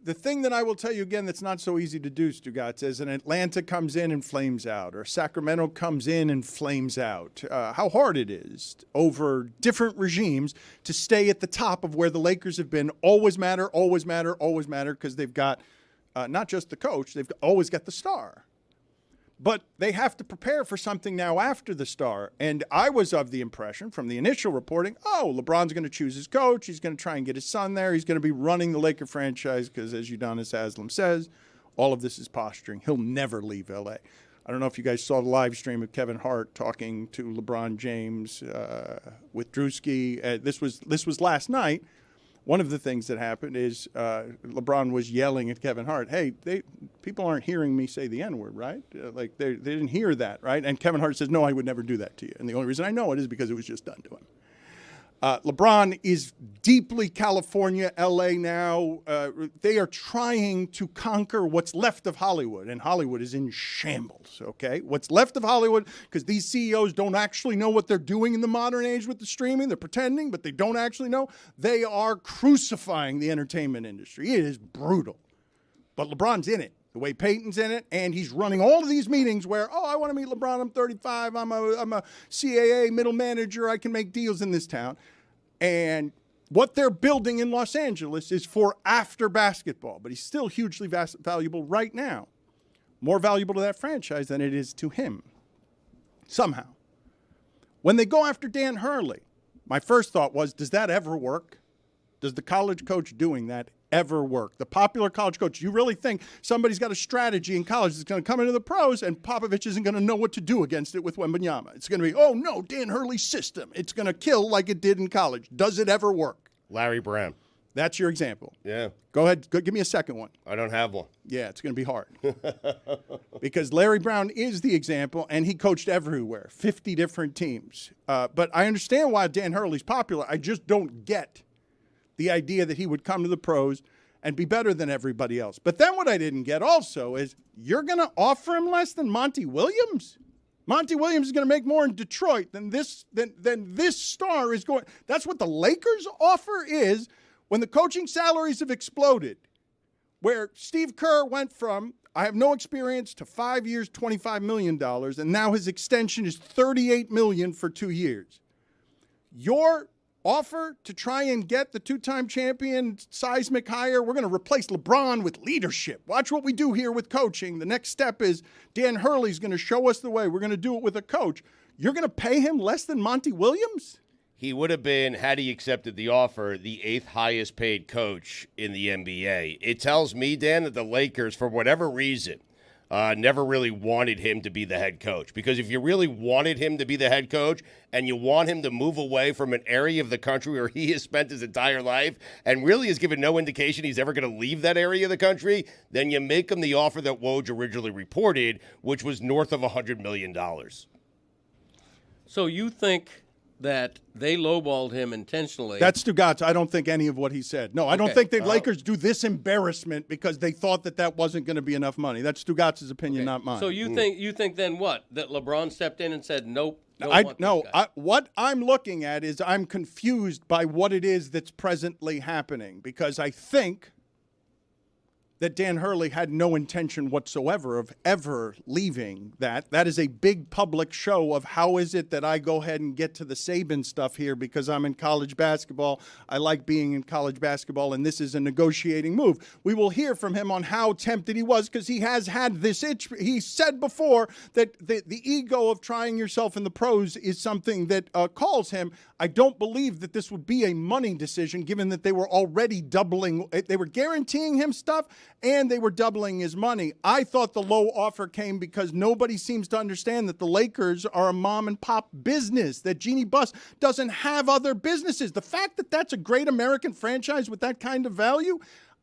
the thing that I will tell you again that's not so easy to do, Stugotz, is an Atlanta comes in and flames out, or Sacramento comes in and flames out. How hard it is over different regimes to stay at the top of where the Lakers have been. Always matter, always matter, always matter, because they've got not just the coach, they've always got the star. But they have to prepare for something now after the star. And I was of the impression from the initial reporting, LeBron's going to choose his coach. He's going to try and get his son there. He's going to be running the Laker franchise because, as Udonis Haslem says, all of this is posturing. He'll never leave L.A. I don't know if you guys saw the live stream of Kevin Hart talking to LeBron James with Drewski. This was last night. One of the things that happened is LeBron was yelling at Kevin Hart, hey, people aren't hearing me say the N-word, right? They didn't hear that, right? And Kevin Hart says, no, I would never do that to you. And the only reason I know it is because it was just done to him. LeBron is deeply California, L.A. now. They are trying to conquer what's left of Hollywood, and Hollywood is in shambles, okay? What's left of Hollywood, because these CEOs don't actually know what they're doing in the modern age with the streaming. They're pretending, but they don't actually know. They are crucifying the entertainment industry. It is brutal. But LeBron's in it. the way Peyton's in it, and he's running all of these meetings where, I want to meet LeBron, I'm 35, I'm a CAA middle manager, I can make deals in this town. And what they're building in Los Angeles is for after basketball, but he's still hugely valuable right now. More valuable to that franchise than it is to him, somehow. When they go after Dan Hurley, my first thought was, does that ever work? Does the college coach doing that ever work? The popular college coach, you really think somebody's got a strategy in college that's going to come into the pros and Popovich isn't going to know what to do against it with Wembanyama? It's going to be, oh, no, Dan Hurley's system. It's going to kill like it did in college. Does it ever work? Larry Brown. That's your example. Yeah. Go ahead. Give me a second one. I don't have one. Yeah, it's going to be hard. Because Larry Brown is the example, and he coached everywhere, 50 different teams. But I understand why Dan Hurley's popular. I just don't get the idea that he would come to the pros and be better than everybody else. But then what I didn't get also is you're going to offer him less than Monty Williams? Monty Williams is going to make more in Detroit than this star is going. That's what the Lakers offer is when the coaching salaries have exploded, where Steve Kerr went from, I have no experience, to 5 years, $25 million, and now his extension is $38 million for 2 years. Your offer to try and get the two-time champion seismic hire, we're going to replace LeBron with leadership. Watch what we do here with coaching. The next step is Dan Hurley's going to show us the way. We're going to do it with a coach. You're going to pay him less than Monty Williams? He would have been, had he accepted the offer, the 8th highest paid coach in the NBA. It tells me, Dan, that the Lakers, for whatever reason, never really wanted him to be the head coach. Because if you really wanted him to be the head coach and you want him to move away from an area of the country where he has spent his entire life and really has given no indication he's ever going to leave that area of the country, then you make him the offer that Woj originally reported, which was north of $100 million. So you think that they lowballed him intentionally? That's Stugotz. I don't think any of what he said. No, I don't think the Lakers do this embarrassment because they thought that wasn't going to be enough money. That's Stugotz's opinion, not mine. So you think then what? That LeBron stepped in and said, nope. What I'm looking at is I'm confused by what it is that's presently happening because I think that Dan Hurley had no intention whatsoever of ever leaving that. That is a big public show of how is it that I go ahead and get to the Saban stuff here because I'm in college basketball. I like being in college basketball, and this is a negotiating move. We will hear from him on how tempted he was because he has had this itch. He said before that the ego of trying yourself in the pros is something that calls him. I don't believe that this would be a money decision given that they were already doubling. They were guaranteeing him stuff, and they were doubling his money. I thought the low offer came because nobody seems to understand that the Lakers are a mom-and-pop business, that Jeannie Buss doesn't have other businesses. The fact that that's a great American franchise with that kind of value,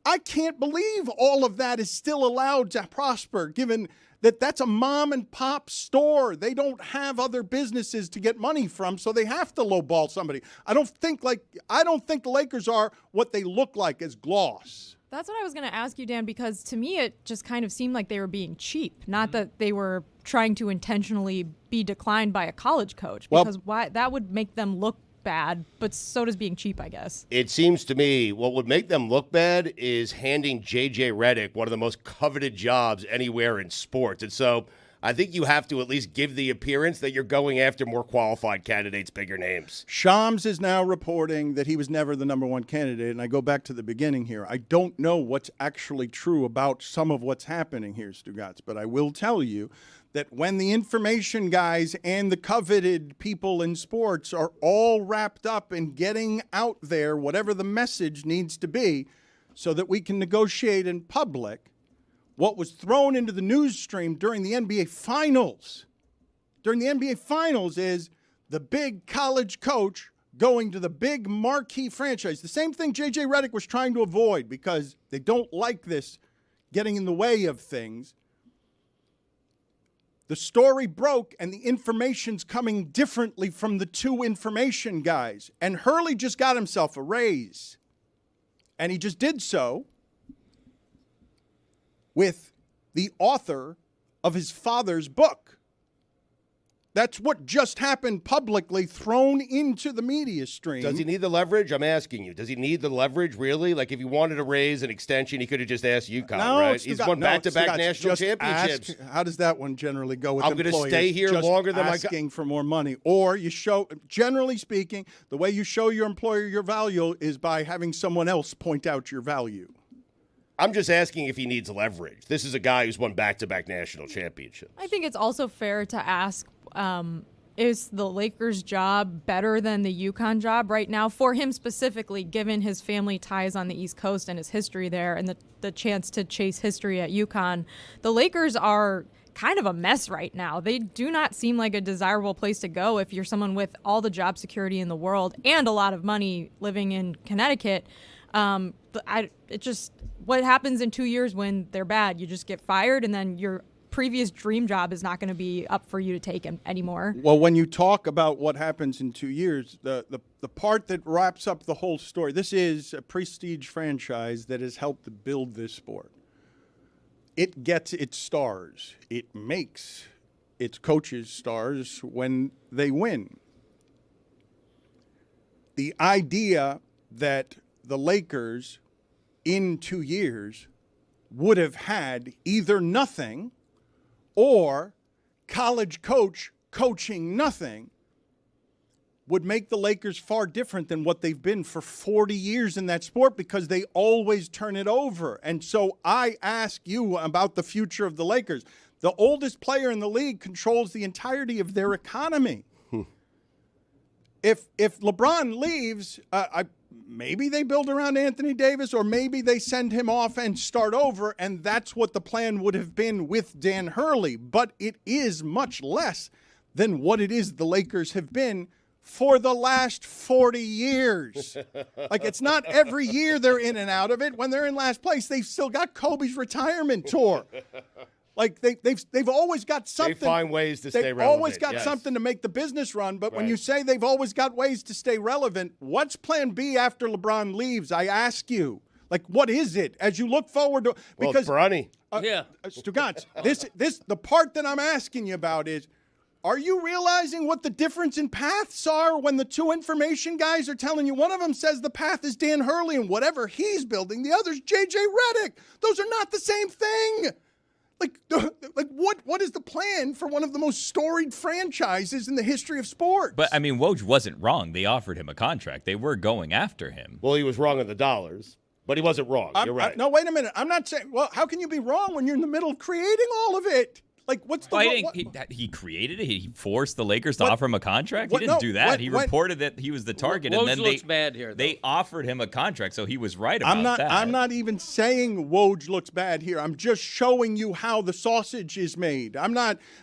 I can't believe all of that is still allowed to prosper, given that that's a mom-and-pop store. They don't have other businesses to get money from, so they have to lowball somebody. I don't think the Lakers are what they look like as gloss. That's what I was going to ask you, Dan, because to me it just kind of seemed like they were being cheap, not that they were trying to intentionally be declined by a college coach, because why that would make them look bad, but so does being cheap, I guess. It seems to me what would make them look bad is handing J.J. Redick one of the most coveted jobs anywhere in sports. And so I think you have to at least give the appearance that you're going after more qualified candidates, bigger names. Shams is now reporting that he was never the number one candidate, and I go back to the beginning here. I don't know what's actually true about some of what's happening here, Stugotz, but I will tell you that when the information guys and the coveted people in sports are all wrapped up in getting out there whatever the message needs to be so that we can negotiate in public, what was thrown into the news stream during the NBA Finals, is the big college coach going to the big marquee franchise. The same thing J.J. Redick was trying to avoid because they don't like this getting in the way of things. The story broke and the information's coming differently from the two information guys. And Hurley just got himself a raise. And he just did so with the author of his father's book. That's what just happened publicly, thrown into the media stream. Does he need the leverage? I'm asking you. Does he need the leverage, really? Like, if he wanted to raise an extension, he could have just asked UConn, right? He's won back-to-back national championships. How does that one generally go with I'm going to stay here just longer than asking for more money. Or you show, generally speaking, the way you show your employer your value is by having someone else point out your value. I'm just asking if he needs leverage. This is a guy who's won back-to-back national championships. I think it's also fair to ask, is the Lakers' job better than the UConn job right now for him specifically, given his family ties on the East Coast and his history there and the chance to chase history at UConn? The Lakers are kind of a mess right now. They do not seem like a desirable place to go if you're someone with all the job security in the world and a lot of money living in Connecticut. What happens in 2 years when they're bad? You just get fired, and then your previous dream job is not going to be up for you to take anymore. Well, when you talk about what happens in 2 years, the part that wraps up the whole story, this is a prestige franchise that has helped to build this sport. It gets its stars. It makes its coaches stars when they win. The idea that the Lakers in 2 years would have had either nothing or college coach coaching nothing would make the Lakers far different than what they've been for 40 years in that sport, because they always turn it over. And so I ask you about the future of the Lakers. The oldest player in the league controls the entirety of their economy. If LeBron leaves, maybe they build around Anthony Davis, or maybe they send him off and start over, and that's what the plan would have been with Dan Hurley. But it is much less than what it is the Lakers have been for the last 40 years. Like, it's not every year they're in and out of it. When they're in last place, they've still got Kobe's retirement tour. Like, they've always got something. They find ways to stay relevant. They've always got something to make the business run. But when you say they've always got ways to stay relevant, what's plan B after LeBron leaves? I ask you. Like, what is it as you look forward to? Because Bronny. Stugotz, the part that I'm asking you about is, are you realizing what the difference in paths are when the two information guys are telling you? One of them says the path is Dan Hurley and whatever he's building. The other's J.J. Redick. Those are not the same thing. Like what is the plan for one of the most storied franchises in the history of sports? But, I mean, Woj wasn't wrong. They offered him a contract. They were going after him. Well, he was wrong on the dollars, but he wasn't wrong. You're right. No, wait a minute. I'm not saying, well, how can you be wrong when you're in the middle of creating all of it? Like, what's the he created it? He forced the Lakers to offer him a contract? He didn't do that. He reported that he was the target, and then looks bad here, they offered him a contract, so he was right about that. I'm not even saying Woj looks bad here. I'm just showing you how the sausage is made.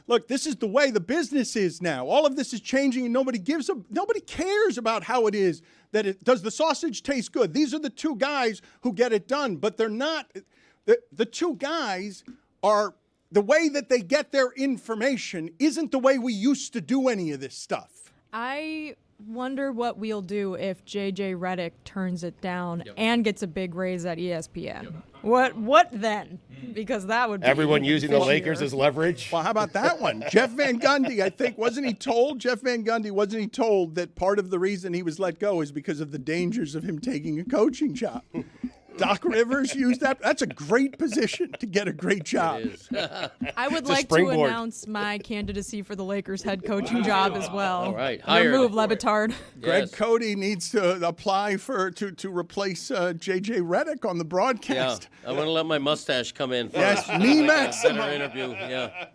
Look, this is the way the business is now. All of this is changing, and nobody cares about how it is. Does the sausage taste good? These are the two guys who get it done, but they're not. The two guys are. The way that they get their information isn't the way we used to do any of this stuff. I wonder what we'll do if J.J. Redick turns it down and gets a big raise at ESPN. What then? Because that would be everyone using the Lakers as leverage. Well, how about that one? Jeff Van Gundy, I think, wasn't he told that part of the reason he was let go is because of the dangers of him taking a coaching job? Doc Rivers used that. That's a great position to get a great job. I would like to announce my candidacy for the Lakers head coaching job as well. All right. Remove Le Batard. Greg Cote needs to apply to replace J.J. Redick on the broadcast. Yeah, I want to let my mustache come in first. Yes, me maximum. Better interview, yeah.